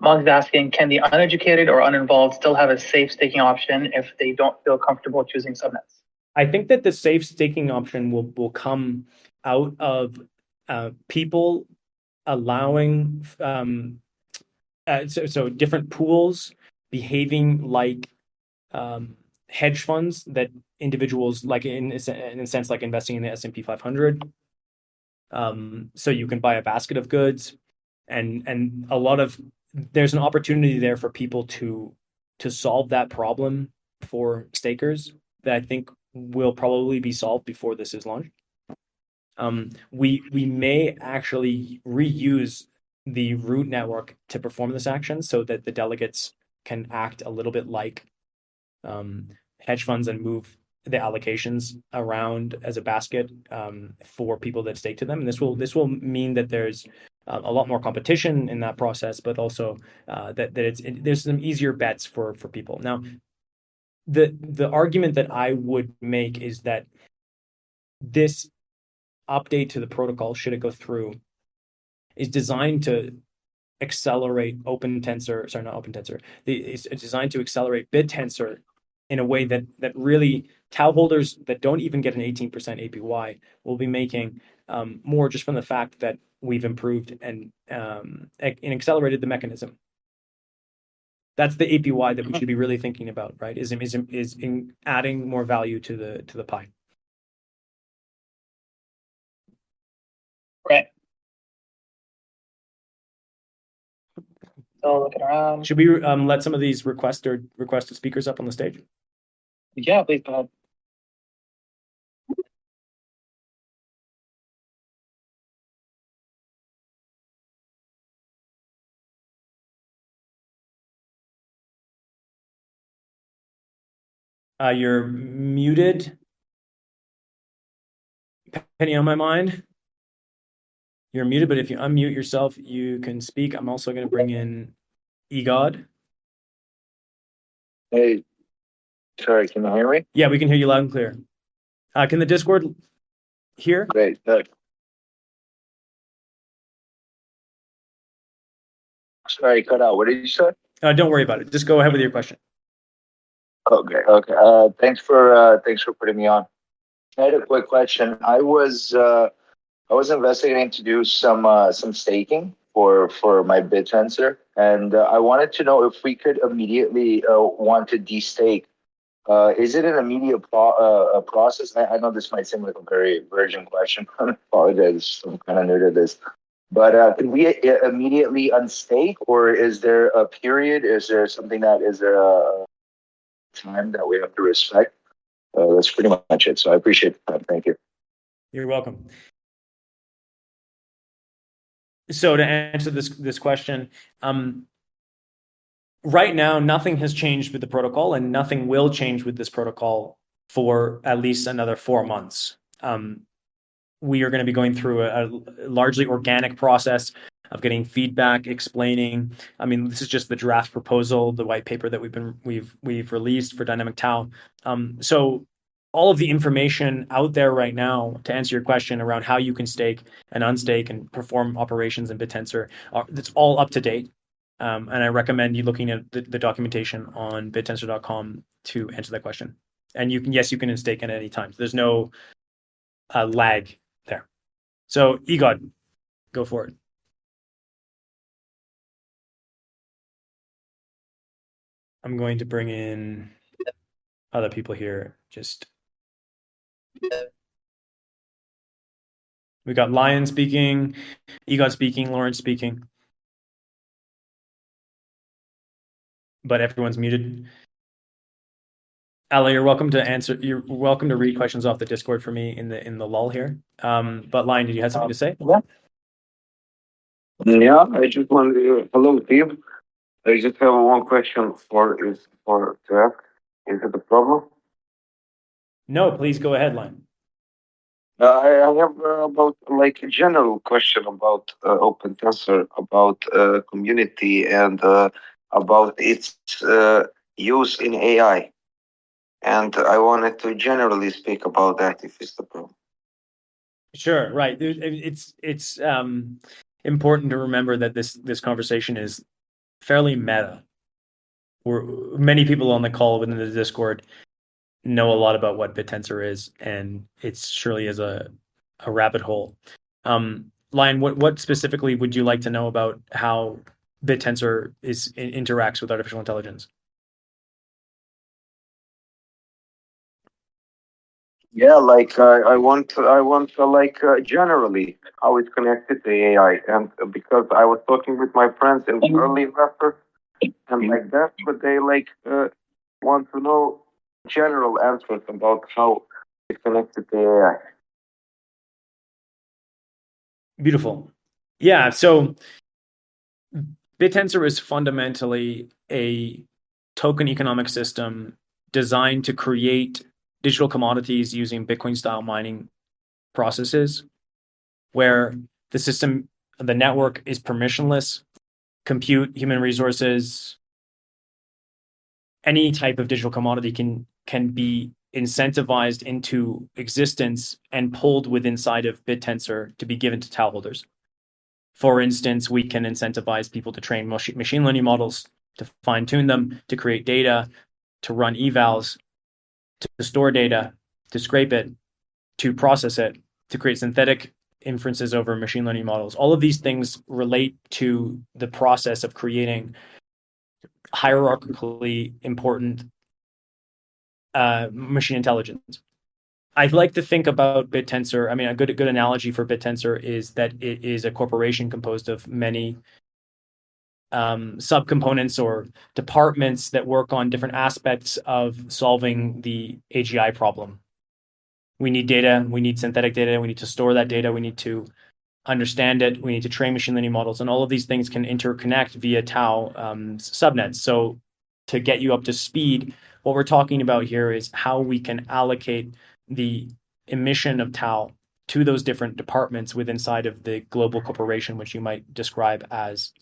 Mog's asking, can the uneducated or uninvolved still have a safe staking option if they don't feel comfortable choosing subnets? I think that the safe staking option will come out of people allowing so different pools behaving like hedge funds that individuals like in a sense like investing in the S&P 500. So you can buy a basket of goods, and there's an opportunity there for people to solve that problem for stakers that I think will probably be solved before this is launched. We may actually reuse the root network to perform this action so that the delegates can act a little bit like hedge funds and move the allocations around as a basket for people that stake to them. And this will mean that there's a lot more competition in that process, but also that there's some easier bets for people. Now, the argument that I would make is that this update to the protocol, should it go through, is designed to accelerate it's designed to accelerate Bittensor in a way that really TAO holders that don't even get an 18% APY will be making more just from the fact that we've improved and accelerated the mechanism. That's the APY that we should be really thinking about, right? Is in adding more value to the pie. Right. So looking around. Should we let some of these requested speakers up on the stage? Yeah, please go ahead. You're muted. Penny on my mind. You're muted, but if you unmute yourself, you can speak. I'm also going to bring in EGOD. Hey, sorry, can you hear me? Yeah, we can hear you loud and clear. Can the Discord hear? Great. Sorry, cut out. What did you say? Don't worry about it. Just go ahead with your question. Okay. Thanks for putting me on. I had a quick question. I was investigating to do some staking, for my Bittensor, and I wanted to know if we could immediately want to destake. Is it an immediate process? I know this might seem like a very virgin question. I apologize. I'm kind of new to this. But can we immediately unstake, or is there a period? Is there something that is there a time that we have to respect? That's pretty much it. So I appreciate the time. Thank you. You're welcome. So to answer this question, right now, nothing has changed with the protocol, and nothing will change with this protocol for at least another 4 months. We are going to be going through a largely organic process of getting feedback, explaining. I mean, this is just the draft proposal, the white paper that we've released for Dynamic TAO. So all of the information out there right now, to answer your question around how you can stake and unstake and perform operations in Bittensor, it's all up to date. And I recommend you looking at the documentation on bittensor.com to answer that question. And you can unstake at any time. There's no lag there. So Egod, go for it. I'm going to bring in other people here. We got Lion speaking, Egod speaking, Lawrence speaking. But everyone's muted. Ali, you're welcome to read questions off the Discord for me in the lull here. But Lion, did you have something to say? Yeah, I just want to, hello team. I just have one question to ask. Is it a problem? No, please go ahead, Lion. I have about like a general question about OpenTensor, about community and about its use in AI. And I wanted to generally speak about that if it's the problem. Sure, right. It's important to remember that this conversation is fairly meta. Many people on the call within the Discord know a lot about what Bittensor is, and it surely is a rabbit hole. Lion, what specifically would you like to know about how Bittensor interacts with artificial intelligence? Yeah, like I want like generally how it's connected to AI, and because I was talking with my friends and early investors, and like that's what they like want to know general answers about how it's connected to AI. Beautiful. Yeah, so Bittensor is fundamentally a token economic system designed to create digital commodities using Bitcoin-style mining processes, where the network is permissionless, compute, human resources, any type of digital commodity can be incentivized into existence and pulled inside of Bittensor to be given to TAO holders. For instance, we can incentivize people to train machine learning models, to fine-tune them, to create data, to run evals, to store data, to scrape it, to process it, to create synthetic inferences over machine learning models. All of these things relate to the process of creating hierarchically important machine intelligence. I'd like to think about Bittensor. I mean, a good analogy for Bittensor is that it is a corporation composed of many subcomponents or departments that work on different aspects of solving the AGI problem. We need data, we need synthetic data, we need to store that data, we need to understand it, we need to train machine learning models, and all of these things can interconnect via TAO subnets. So to get you up to speed, what we're talking about here is how we can allocate the emission of TAO to those different departments inside of the global corporation, which you might describe as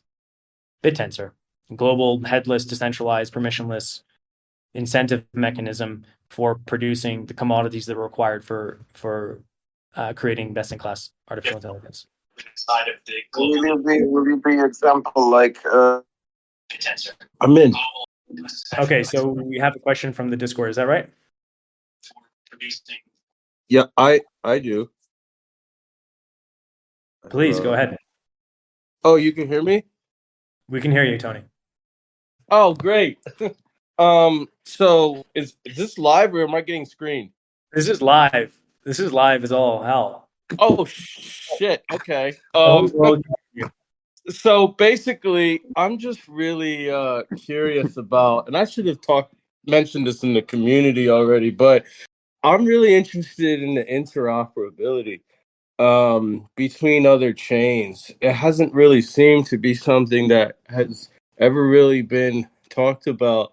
Bittensor, global, headless, decentralized, permissionless incentive mechanism for producing the commodities that are required for creating best-in-class artificial intelligence. Inside of the global. Will you be example like Bittensor. I'm in. Okay, so we have a question from the Discord. Is that right? Yeah, I do. Please go ahead. Oh, you can hear me? We can hear you, Tony. Oh, great. So is this live or am I getting screened? This is live. This is live as all hell. Oh shit. Okay. The whole world can hear you. So basically, I'm just really curious about, and I should have mentioned this in the community already, but I'm really interested in the interoperability between other chains. It hasn't really seemed to be something that has ever really been talked about.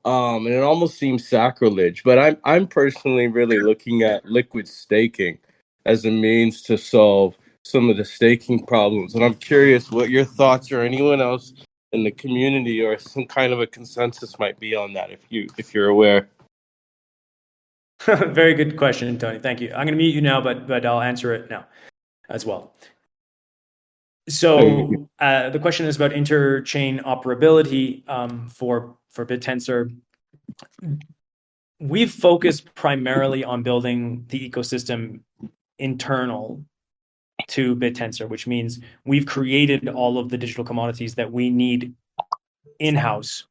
And it almost seems sacrilege, but I'm personally really looking at liquid staking as a means to solve some of the staking problems. And I'm curious what your thoughts or anyone else in the community or some kind of a consensus might be on that if you're aware. Very good question, Tony. Thank you. I'm going to mute you now, but I'll answer it now as well. So the question is about interchain operability for Bittensor. We've focused primarily on building the ecosystem internal to Bittensor, which means we've created all of the digital commodities that we need in-house.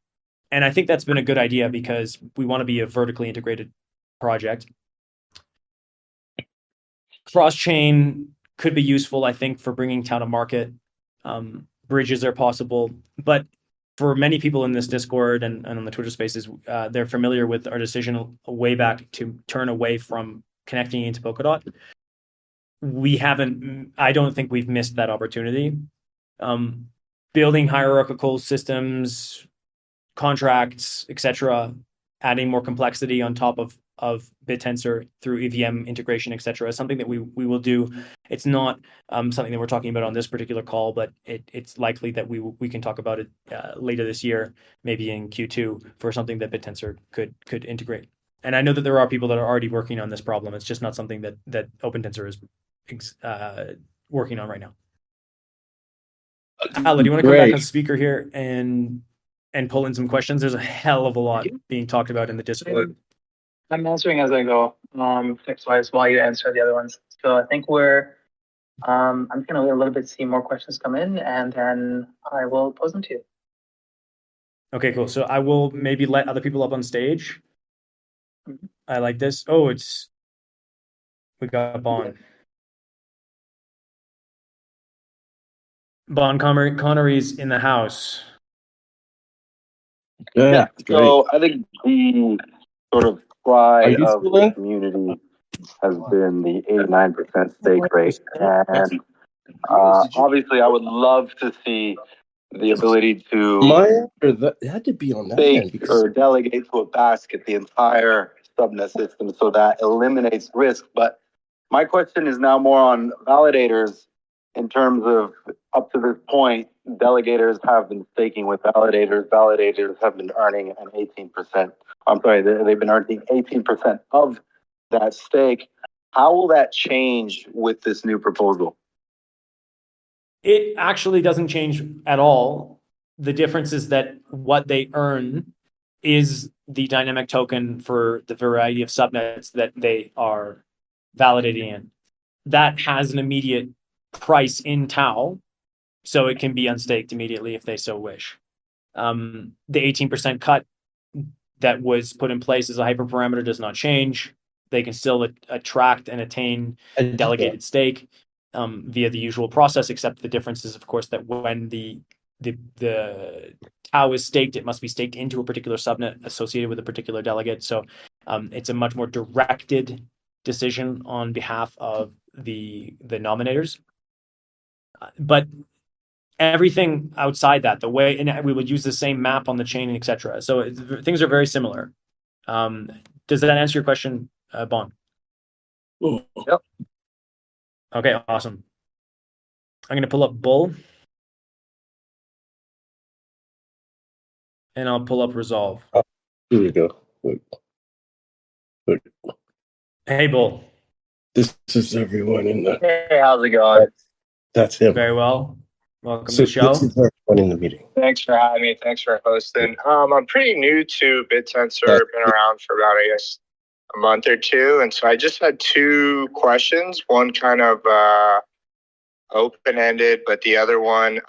And I think that's been a good idea because we want to be a vertically integrated project. Cross-chain could be useful, I think, for bringing TAO to market. Bridges are possible, but for many people in this Discord and on the Twitter Spaces, they're familiar with our decision way back to turn away from connecting into Polkadot. I don't think we've missed that opportunity. Building hierarchical systems, contracts, etc., adding more complexity on top of Bittensor through EVM integration, etc., is something that we will do. It's not something that we're talking about on this particular call, but it's likely that we can talk about it later this year, maybe in Q2, for something that Bittensor could integrate. And I know that there are people that are already working on this problem. It's just not something that OpenTensor is working on right now. Ala, do you want to come back as a speaker here and pull in some questions? There's a hell of a lot being talked about in the Discord. I'm answering as I go, text-wise, while you answer the other ones. So I think I'm just gonna wait a little bit to see more questions come in, and then I will pose them to you. Okay, cool. So I will maybe let other people up on stage. I like this. Oh, we got Bon. Bon Connery's in the house. Yeah. So I think the sort of pride of the community has been the 89% stake rate. And obviously, I would love to see the ability to It had to be on that stake end or delegate to a basket the entire subnet system so that eliminates risk. But my question is now more on validators in terms of up to this point, delegators have been staking with validators. Validators have been earning an 18%. I'm sorry, they've been earning 18% of that stake. How will that change with this new proposal? It actually doesn't change at all. The difference is that what they earn is the dynamic token for the variety of subnets that they are validating in. That has an immediate price in TAO, so it can be unstaked immediately if they so wish. The 18% cut that was put in place as a hyperparameter does not change. They can still attract and attain delegated stake via the usual process, except the difference is, of course, that when the TAO is staked, it must be staked into a particular subnet associated with a particular delegate. So it's a much more directed decision on behalf of the nominators. But everything outside that, the way, and we would use the same map on the chain, etc. So things are very similar. Does that answer your question, Bon? Yep. Okay, awesome. I'm going to pull up Bull. And I'll pull up Resolve. Here we go. Wait. Hey, Bull. This is everyone in the. Hey, how's it going? That's him. Very well. Welcome to the show. This is everyone in the meeting. Thanks for having me. Thanks for hosting. I'm pretty new to Bittensor. Been around for about, I guess, a month or two. And so I just had two questions. One kind of open-ended, but the other one,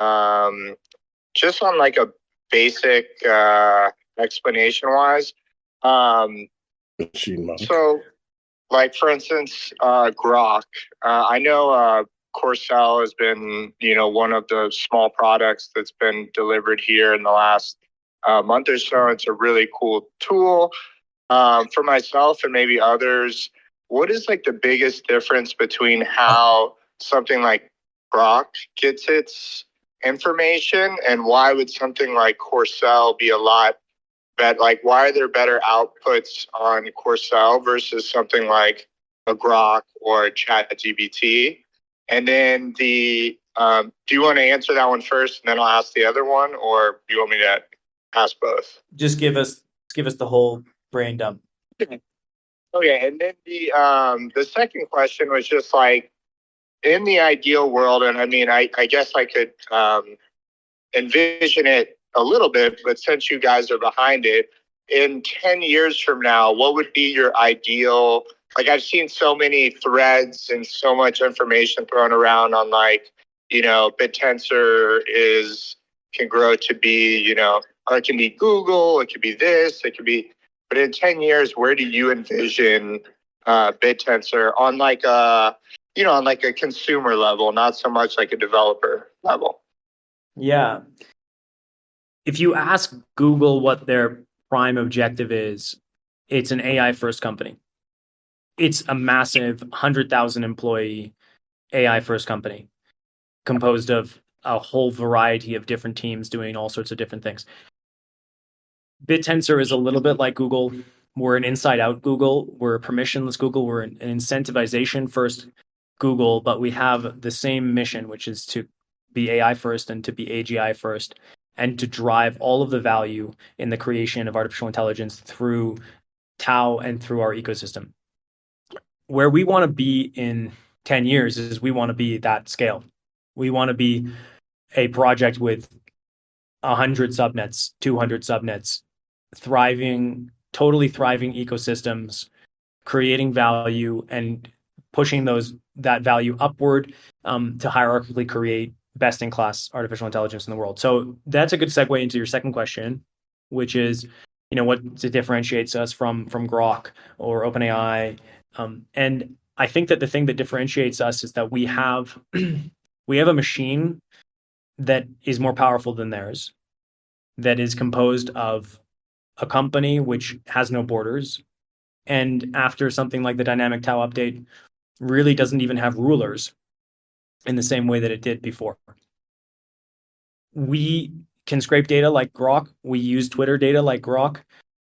just on like a basic explanation-wise. So, like for instance, Grok. I know Corcel has been, one of the small products that's been delivered here in the last month or so. It's a really cool tool. For myself and maybe others, what is like the biggest difference between how something like Grok gets its information, and why would something like Corcel be a lot better? Like, why are there better outputs on Corcel versus something like a Grok or a ChatGPT? And then do you want to answer that one first, and then I'll ask the other one, or do you want me to ask both? Just give us the whole brain dump. Okay, and then the second question was just like, in the ideal world, and I mean, I guess I could envision it a little bit, but since you guys are behind it, in 10 years from now, what would be your ideal? Like, I've seen so many threads and so much information thrown around on, like, Bittensor can grow to be, or it can be Google, it could be this, it could be. But in 10 years, where do you envision Bittensor on like a consumer level, not so much like a developer level? Yeah. If you ask Google what their prime objective is, it's an AI first company. It's a massive 100,000 employee AI first company composed of a whole variety of different teams doing all sorts of different things. Bittensor is a little bit like Google. We're an inside-out Google. We're a permissionless Google. We're an incentivization-first Google, but we have the same mission, which is to be AI first and to be AGI first, and to drive all of the value in the creation of artificial intelligence through TAO and through our ecosystem. Where we want to be in 10 years is we want to be that scale. We want to be a project with 100 subnets, 200 subnets, totally thriving ecosystems, creating value and pushing that value upward to hierarchically create best-in-class artificial intelligence in the world. So that's a good segue into your second question, which is, what differentiates us from Grok or OpenAI. And I think that the thing that differentiates us is that we have a machine that is more powerful than theirs, that is composed of a company which has no borders, and after something like the dynamic TAO update, really doesn't even have rulers in the same way that it did before. We can scrape data like Grok. We use Twitter data like Grok.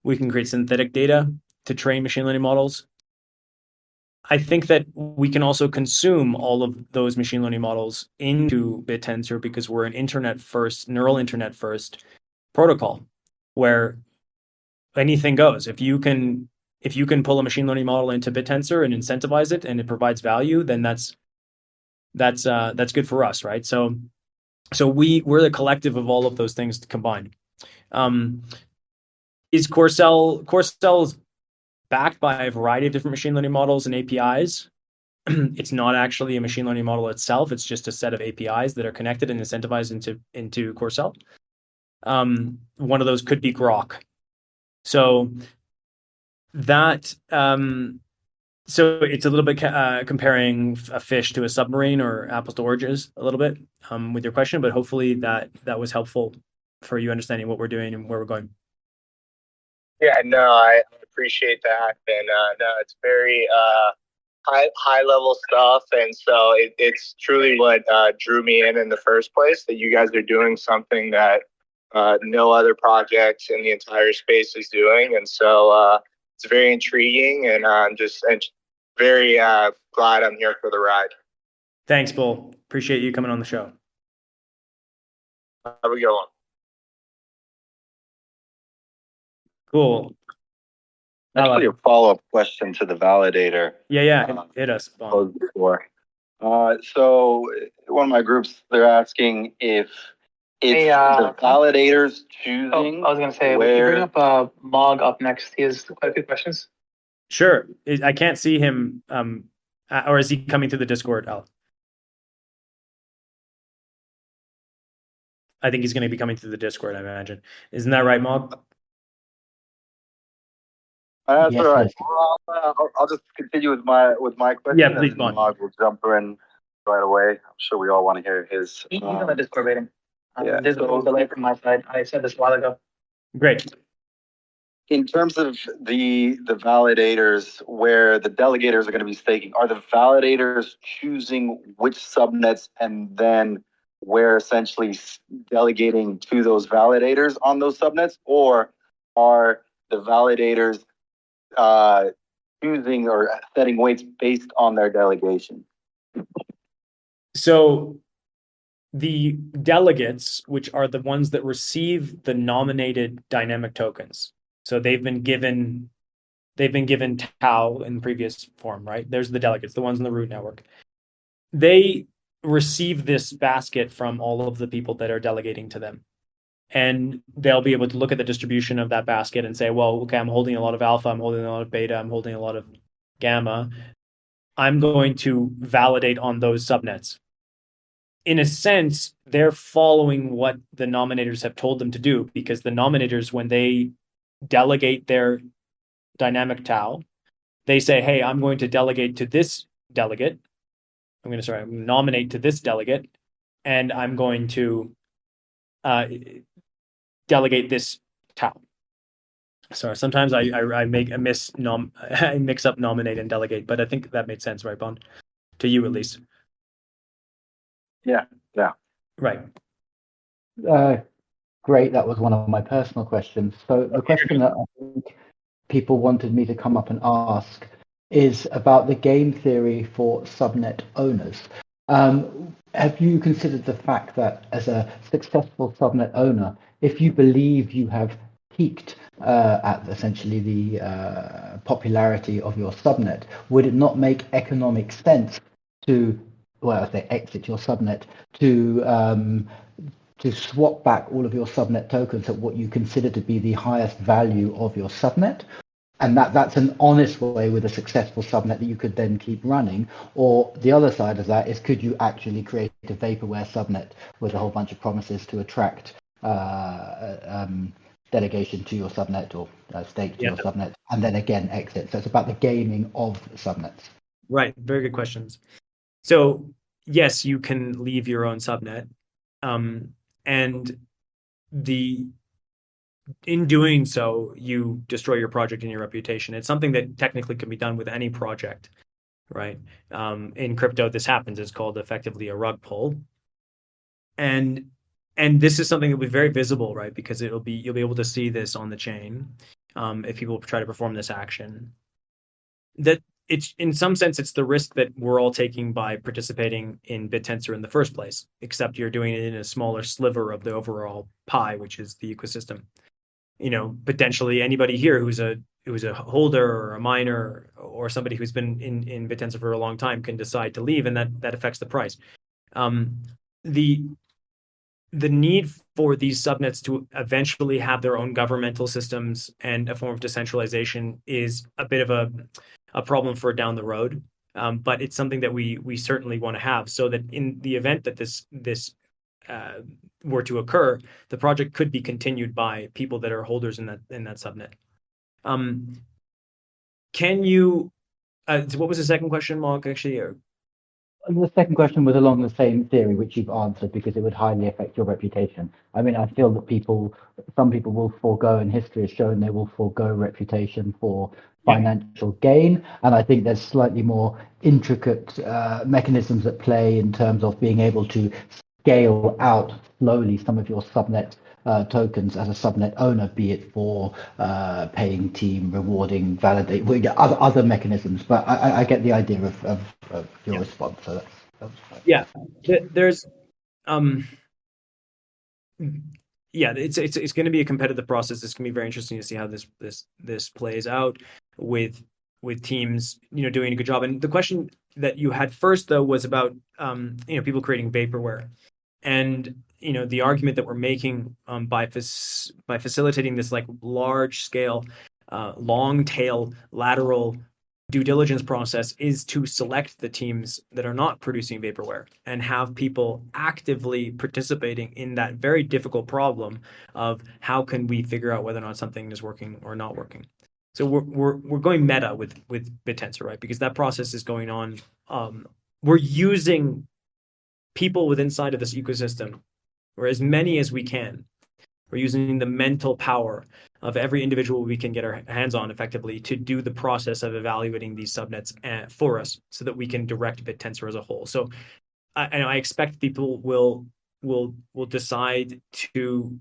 We can create synthetic data to train machine learning models. I think that we can also consume all of those machine learning models into Bittensor because we're an neural internet first protocol where anything goes. If you can pull a machine learning model into Bittensor and incentivize it and it provides value, then that's good for us, right? So we're the collective of all of those things combined. Is Corcel backed by a variety of different machine learning models and APIs. It's not actually a machine learning model itself. It's just a set of APIs that are connected and incentivized into Corcel. One of those could be Grok. So that so it's a little bit comparing a fish to a submarine or apples to oranges a little bit with your question, but hopefully that was helpful for you understanding what we're doing and where we're going. Yeah, no, I appreciate that, and no, it's very high level stuff, and so it's truly what drew me in the first place. That you guys are doing something that no other project in the entire space is doing, and so it's very intriguing, and I'm just very glad I'm here for the ride. Thanks, Bull. Appreciate you coming on the show. Have a good one. Cool. Actually, a follow-up question to the validator. Yeah. Hit us. Before. So one of my groups, they're asking if it's the validators choosing. I was going to say, we bring up Mog up next. He has quite a few questions. Sure. I can't see him. Or is he coming through the Discord, Al? I think he's going to be coming through the Discord, I imagine. Isn't that right, Mog? That's Yes, all right. yes. Well, I'll just continue with my question. Yeah, please, and Mog. Mog will jump in right away. I'm sure we all want to hear his. He's on the Discord waiting. Yeah, There's a little delay from my side. I said this a while ago. Great. in terms of the validators where the delegators are going to be staking, are the validators choosing which subnets and then we're essentially delegating to those validators on those subnets, or are the validators choosing or setting weights based on their delegation? So the delegates, which are the ones that receive the nominated dynamic tokens, so they've been given TAO in previous form, right? There's the delegates, the ones in the root network. They receive this basket from all of the people that are delegating to them. And they'll be able to look at the distribution of that basket and say, well, okay, I'm holding a lot of alpha, I'm holding a lot of beta, I'm holding a lot of gamma. I'm going to validate on those subnets. In a sense, they're following what the nominators have told them to do, because the nominators, when they delegate their dynamic TAO, they say, hey, I'm going to delegate to this delegate. I'm going to nominate to this delegate, and I'm going to delegate this TAO. Sorry, sometimes I make a I mix up nominate and delegate, but I think that made sense, right, Bond? To you at least. Yeah. Right. Great. That was one of my personal questions. So the question that I think people wanted me to come up and ask is about the game theory for subnet owners. Have you considered the fact that as a successful subnet owner, if you believe you have peaked at essentially the popularity of your subnet, would it not make economic sense to, well, if they exit your subnet, to swap back all of your subnet tokens at what you consider to be the highest value of your subnet? And that's an honest way with a successful subnet that you could then keep running. Or the other side of that is, could you actually create a vaporware subnet with a whole bunch of promises to attract delegation to your subnet or stake to your subnet, and then again exit? So it's about the gaming of subnets. Right. Very good questions. So yes, you can leave your own subnet. And in doing so, you destroy your project and your reputation. It's something that technically can be done with any project, right? In crypto, this happens. It's called effectively a rug pull. And this is something that will be very visible, right? Because you'll be able to see this on the chain if people try to perform this action. That it's, in some sense, it's the risk that we're all taking by participating in Bittensor in the first place, except you're doing it in a smaller sliver of the overall pie, which is the ecosystem. You know, potentially anybody here who's a holder or a miner or somebody who's been in Bittensor for a long time can decide to leave, and that affects the price. The need for these subnets to eventually have their own governmental systems and a form of decentralization is a bit of a problem for down the road. But it's something that we certainly want to have, so that in the event that this were to occur, the project could be continued by people that are holders in that subnet. Can you? So what was the second question, Mark? Actually, the second question was along the same theory, which you've answered, because it would highly affect your reputation. I mean, I feel that some people will forego, and history has shown they will forego reputation for financial gain. And I think there's slightly more intricate mechanisms at play in terms of being able to scale out slowly some of your subnet tokens as a subnet owner, be it for paying team, rewarding, validate, other mechanisms. But I get the idea of your response. So there's it's going to be a competitive process. It's going to be very interesting to see how this plays out with teams, doing a good job. And the question that you had first, though, was about people creating vaporware, and the argument that we're making by facilitating this like large scale, long tail, lateral due diligence process is to select the teams that are not producing vaporware and have people actively participating in that very difficult problem of how can we figure out whether or not something is working or not working. So we're going meta with Bittensor, right? Because that process is going on. We're using people within inside of this ecosystem, or as many as we can. We're using the mental power of every individual we can get our hands on effectively to do the process of evaluating these subnets for us so that we can direct Bittensor as a whole. So I expect people will decide to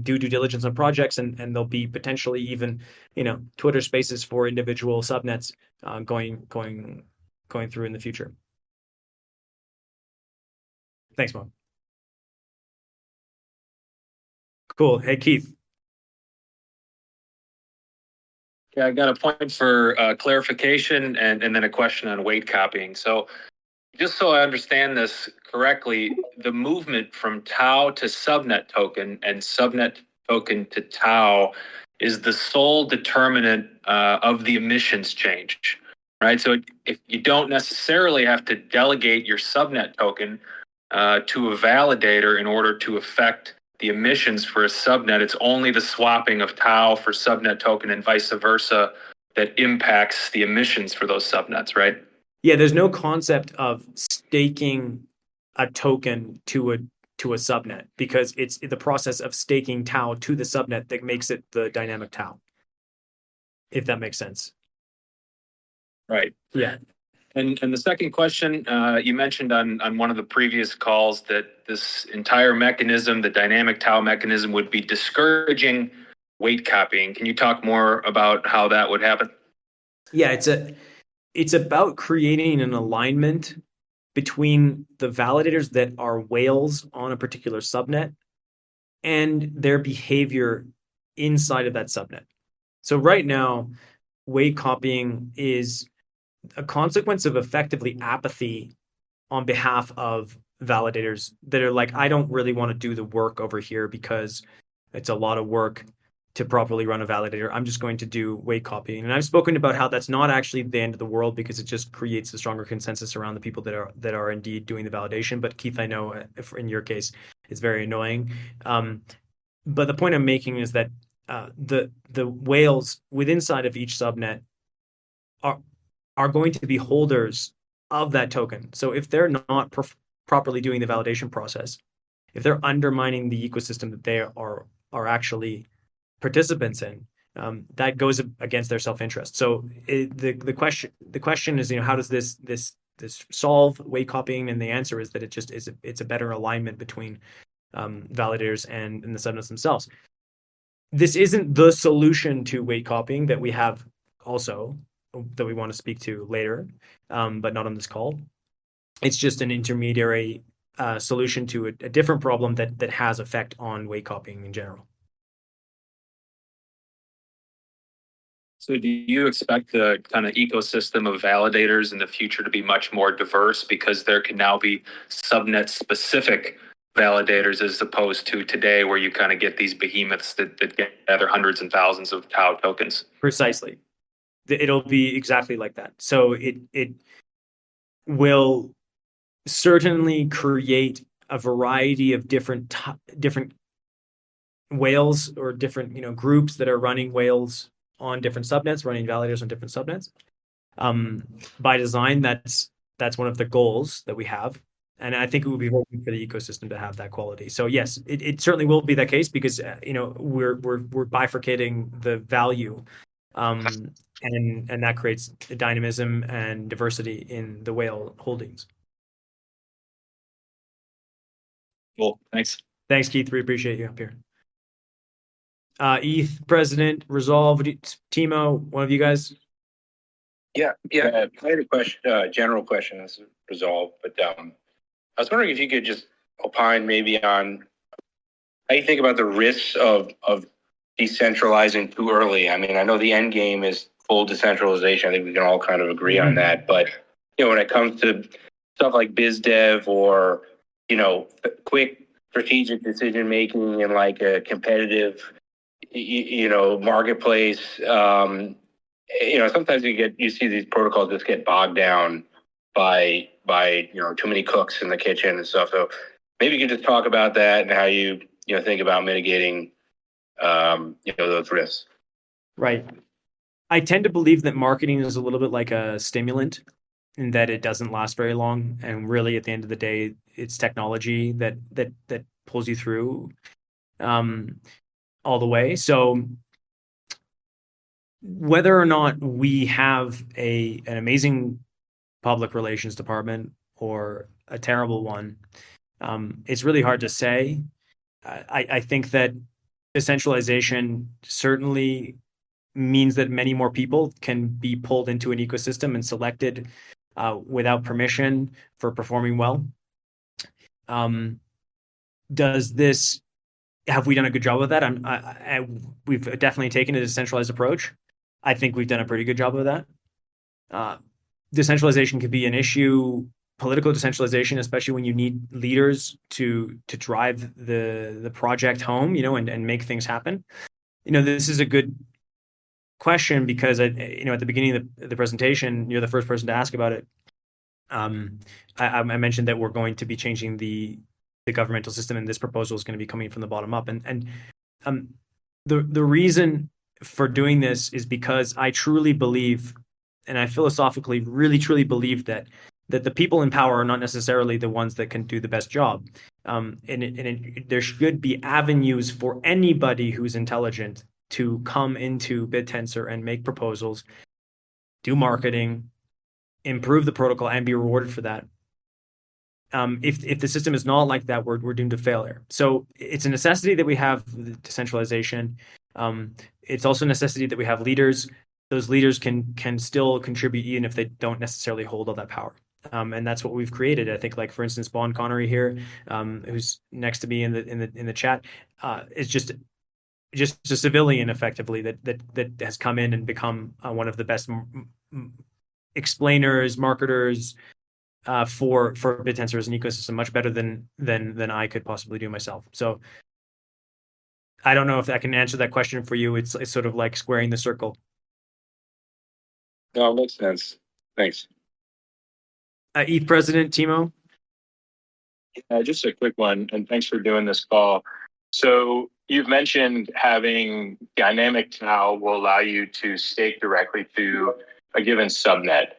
do due diligence on projects, and there'll be potentially even, Twitter spaces for individual subnets going through in the future. Thanks, Mo. Cool. Hey, Keith. Yeah, I got a point for clarification and then a question on weight copying. So just so I understand this correctly, the movement from TAO to subnet token and subnet token to TAO is the sole determinant of the emissions change, right? So if you don't necessarily have to delegate your subnet token to a validator in order to affect the emissions for a subnet, it's only the swapping of TAO for subnet token and vice versa that impacts the emissions for those subnets, right? Yeah, there's no concept of staking a token to a subnet, because it's the process of staking TAO to the subnet that makes it the dynamic TAO, if that makes sense. Right. Yeah. And the second question, you mentioned on one of the previous calls that this entire mechanism, the dynamic TAO mechanism, would be discouraging weight copying. Can you talk more about how that would happen? Yeah, it's about creating an alignment between the validators that are whales on a particular subnet and their behavior inside of that subnet. So right now, weight copying is a consequence of effectively apathy on behalf of validators that are like, I don't really want to do the work over here because it's a lot of work to properly run a validator. I'm just going to do weight copying. And I've spoken about how that's not actually the end of the world, because it just creates a stronger consensus around the people that are indeed doing the validation. But Keith, I know if in your case, it's very annoying. But the point I'm making is that the whales within inside of each subnet are going to be holders of that token. So if they're not properly doing the validation process, if they're undermining the ecosystem that they are actually participants in, that goes against their self-interest. So the question is, how does this solve weight copying? And the answer is that it's a better alignment between validators and the subnets themselves. This isn't the solution to weight copying that we have also, that we want to speak to later, but not on this call. It's just an intermediary solution to a different problem that has effect on weight copying in general. So do you expect the kind of ecosystem of validators in the future to be much more diverse, because there can now be subnet specific validators as opposed to today where you kind of get these behemoths that gather hundreds and thousands of TAO tokens? Precisely. It'll be exactly like that. So it will certainly create a variety of different whales, or different groups that are running whales on different subnets, running validators on different subnets. By design, that's one of the goals that we have, and I think it would be working for the ecosystem to have that quality. So yes, it certainly will be that case, because we're bifurcating the value, and that creates dynamism and diversity in the whale holdings. Cool. Thanks. Thanks, Keith. We appreciate you up here. ETH president, Resolve, Timo, one of you guys. Yeah. I had a question, general question as Resolve, but I was wondering if you could just opine maybe on how you think about the risks of decentralizing too early. I mean, I know the end game is full decentralization. I think we can all kind of agree on that. But when it comes to stuff like biz dev, or quick strategic decision making in like a competitive marketplace, sometimes you see these protocols just get bogged down by too many cooks in the kitchen and stuff. So maybe you could just talk about that and how you think about mitigating those risks. Right. I tend to believe that marketing is a little bit like a stimulant in that it doesn't last very long. And really, at the end of the day, it's technology that pulls you through all the way. So whether or not we have an amazing public relations department or a terrible one, it's really hard to say. I think that decentralization certainly means that many more people can be pulled into an ecosystem and selected without permission for performing well. Have we done a good job of that? We've definitely taken a decentralized approach. I think we've done a pretty good job of that. Decentralization could be an issue, political decentralization, especially when you need leaders to drive the project home, and make things happen. This is a good question because at the beginning of the presentation, you're the first person to ask about it. I mentioned that we're going to be changing the governmental system, and this proposal is going to be coming from the bottom up. And the reason for doing this is because I truly believe, and I philosophically really truly believe that the people in power are not necessarily the ones that can do the best job. There should be avenues for anybody who's intelligent to come into Bittensor and make proposals, do marketing, improve the protocol, and be rewarded for that. If the system is not like that, we're doomed to failure. So it's a necessity that we have decentralization. It's also a necessity that we have leaders. Those leaders can still contribute even if they don't necessarily hold all that power. And that's what we've created. I think, like, for instance, Bon Connery here, who's next to me in the chat, is just a civilian, effectively, that has come in and become one of the best explainers, marketers for Bittensor as an ecosystem, much better than I could possibly do myself. So I don't know if I can answer that question for you. It's sort of like squaring the circle. No, it makes sense. Thanks. ETH President Timo. Just a quick one, and thanks for doing this call. So you've mentioned having dynamic TAO will allow you to stake directly to a given subnet.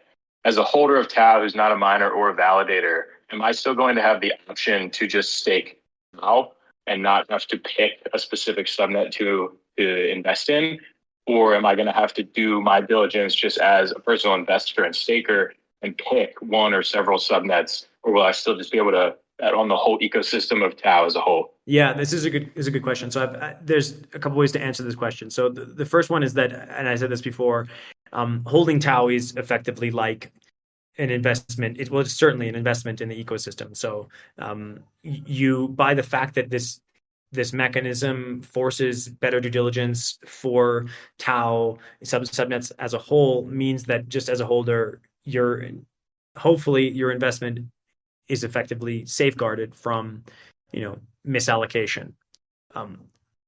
As a holder of TAO who's not a miner or a validator, am I still going to have the option to just stake TAO and not have to pick a specific subnet to invest in? Or am I going to have to do my diligence just as a personal investor and staker and pick one or several subnets? Or will I still just be able to bet on the whole ecosystem of TAO as a whole? Yeah, this is a good question. So there's a couple ways to answer this question. So the first one is that, and I said this before, holding TAO is effectively like an investment. It's certainly an investment in the ecosystem. So you, by the fact that this mechanism forces better due diligence for TAO subnets as a whole, means that just as a holder, hopefully your investment is effectively safeguarded from misallocation.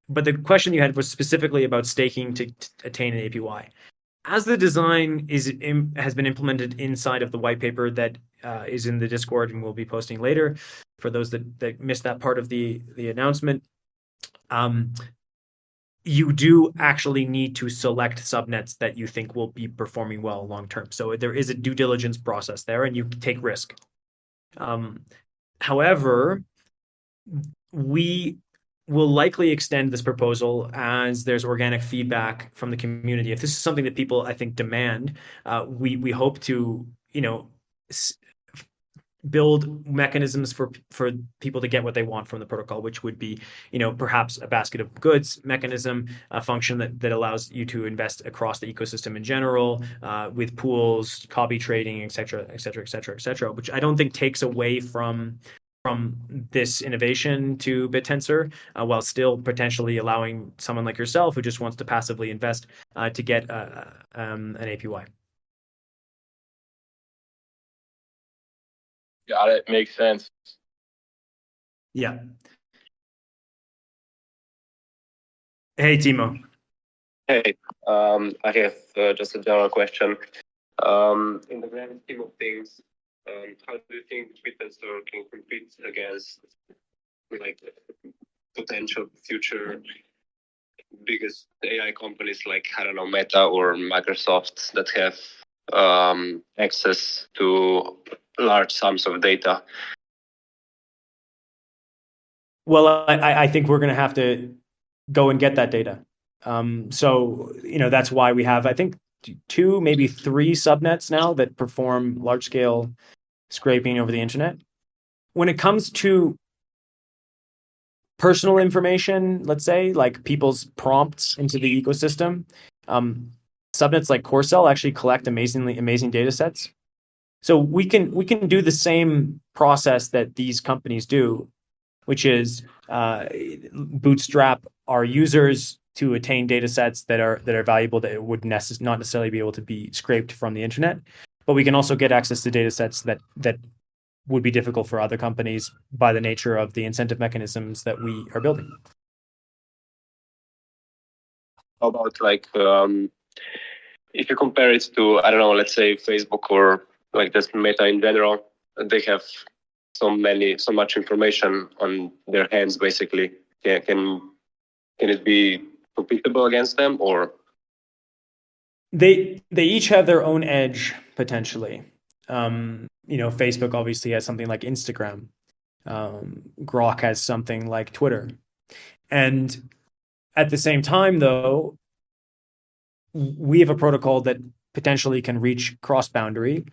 But the question you had was specifically about staking to attain an APY. As the design has been implemented inside of the white paper that is in the Discord and we'll be posting later, for those that missed that part of the announcement, you do actually need to select subnets that you think will be performing well long term. So there is a due diligence process there, and you take risk. However, we will likely extend this proposal as there's organic feedback from the community. If this is something that people, I think, demand, we hope to, build mechanisms for people to get what they want from the protocol, which would be, perhaps a basket of goods mechanism, a function that allows you to invest across the ecosystem in general, with pools, copy trading, et cetera, which I don't think takes away from this innovation to Bittensor, while still potentially allowing someone like yourself who just wants to passively invest to get an APY. Got it. Makes sense. Yeah. Hey, Timo. Hey, I have just a general question. In the grand scheme of things, how do you think Bittensor can compete against like potential future biggest AI companies like, I don't know, Meta or Microsoft that have access to large sums of data? Well, I think we're going to have to go and get that data. So, that's why we have, I think, 2, maybe 3 subnets now that perform large scale scraping over the internet. When it comes to personal information, let's say, like people's prompts into the ecosystem, subnets like Corcell actually collect amazing data sets. So we can do the same process that these companies do, which is bootstrap our users to attain data sets that are valuable, that would not necessarily be able to be scraped from the internet. But we can also get access to data sets that would be difficult for other companies by the nature of the incentive mechanisms that we are building. How about like if you compare it to, I don't know, let's say Facebook or like just Meta in general, they have so much information on their hands basically. Can it be compatible against them, or they each have their own edge potentially? Facebook obviously has something like Instagram. Grok has something like Twitter. And at the same time, though, we have a protocol that potentially can reach cross-boundary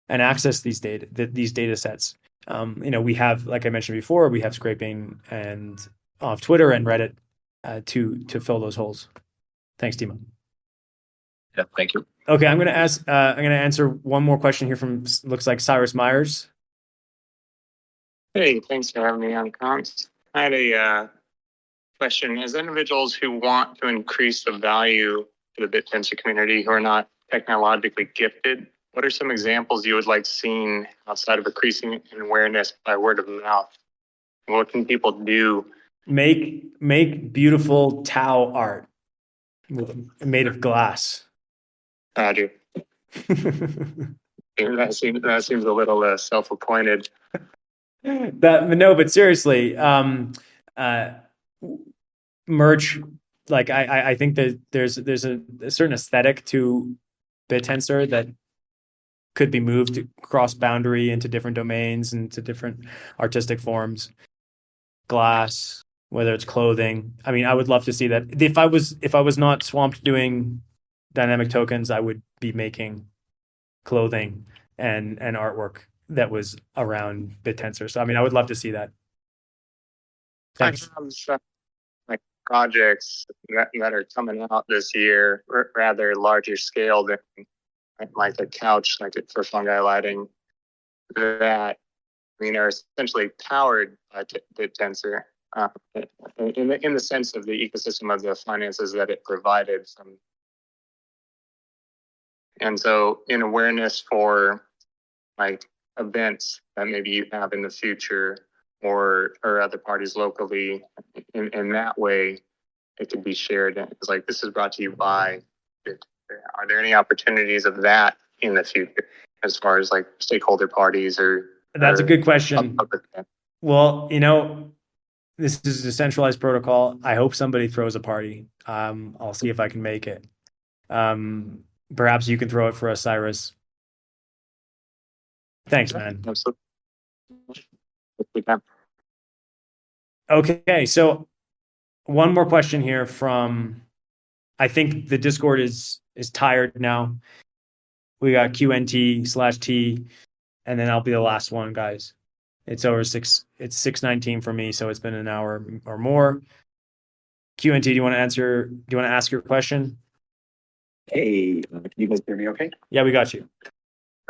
and access these data sets. We have, like I mentioned before, we have scraping and off Twitter and Reddit to fill those holes. Thanks, Timo. Yeah, thank you. Okay, I'm going to answer one more question here from, looks like, Cyrus Myers. Hey, thanks for having me on, Cons. I had a question. As individuals who want to increase the value to the Bittensor community who are not technologically gifted, what are some examples you would like seen outside of increasing in awareness by word of mouth? What can people do? Make beautiful TAO art made of glass. Roger. That seems a little self-appointed. But seriously, merch. Like I think that there's a certain aesthetic to Bittensor that could be moved cross boundary into different domains and to different artistic forms. Glass, whether it's clothing. I mean, I would love to see that. If I was not swamped doing dynamic tokens, I would be making clothing and artwork that was around Bittensor. So I mean, I would love to see that. Thanks. I have like projects that are coming out this year, rather larger scale than like a couch, like for fungi lighting, that are essentially powered by Bittensor in the sense of the ecosystem of the finances that it provided from. And so in awareness for like events that maybe you have in the future or other parties locally, in that way, it could be shared. It's like, this is brought to you by Bittensor. Are there any opportunities of that in the future as far as like stakeholder parties or? That's a good question. Well, this is a decentralized protocol. I hope somebody throws a party. I'll see if I can make it. Perhaps you can throw it for us, Cyrus. Thanks, man. Absolutely. Okay, so one more question here from, I think the Discord is tired now. We got QNT/T, and then I'll be the last one, guys. It's over 6:19 for me, so it's been an hour or more. QNT, do you want to ask your question? Hey, can you guys hear me okay? Yeah, we got you.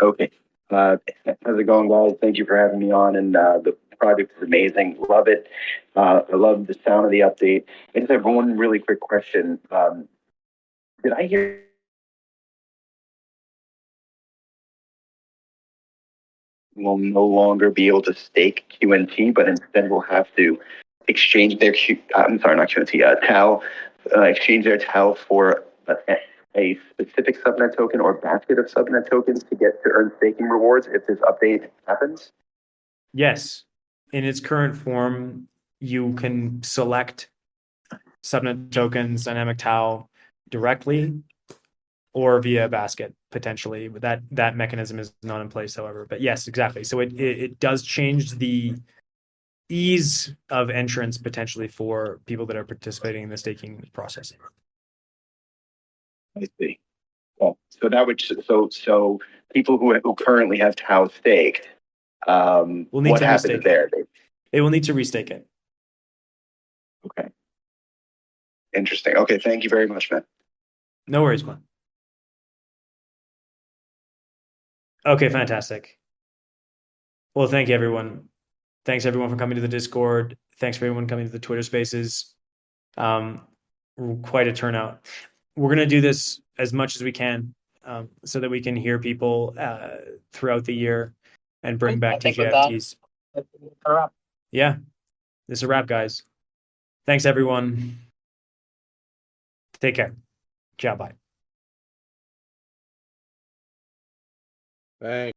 Okay. How's it going, guys? Thank you for having me on, and the project is amazing. Love it. I love the sound of the update. I just have one really quick question. Did I hear will no longer be able to stake QNT, but instead will have to exchange their TAO, exchange their TAO for a specific subnet token or basket of subnet tokens to get to earn staking rewards if this update happens? Yes. In its current form, you can select subnet tokens, dynamic TAO directly or via a basket potentially. That mechanism is not in place, however. But yes, exactly. So it does change the ease of entrance potentially for people that are participating in the staking process. I see. Well, so that would so people who currently have TAO staked, Will need what to happens restake there? They will need to restake it. Okay. Interesting. Okay, thank you very much, man. No worries, Glenn. Okay, fantastic. Well, thank you, everyone. Thanks, everyone, for coming to the Discord. Thanks for everyone coming to the Twitter Spaces. Quite a turnout. We're going to do this as much as we can so that we can hear people throughout the year and bring back TJFTs. Yeah, this is a wrap, guys. Thanks, everyone. Take care. Ciao, bye. Thanks.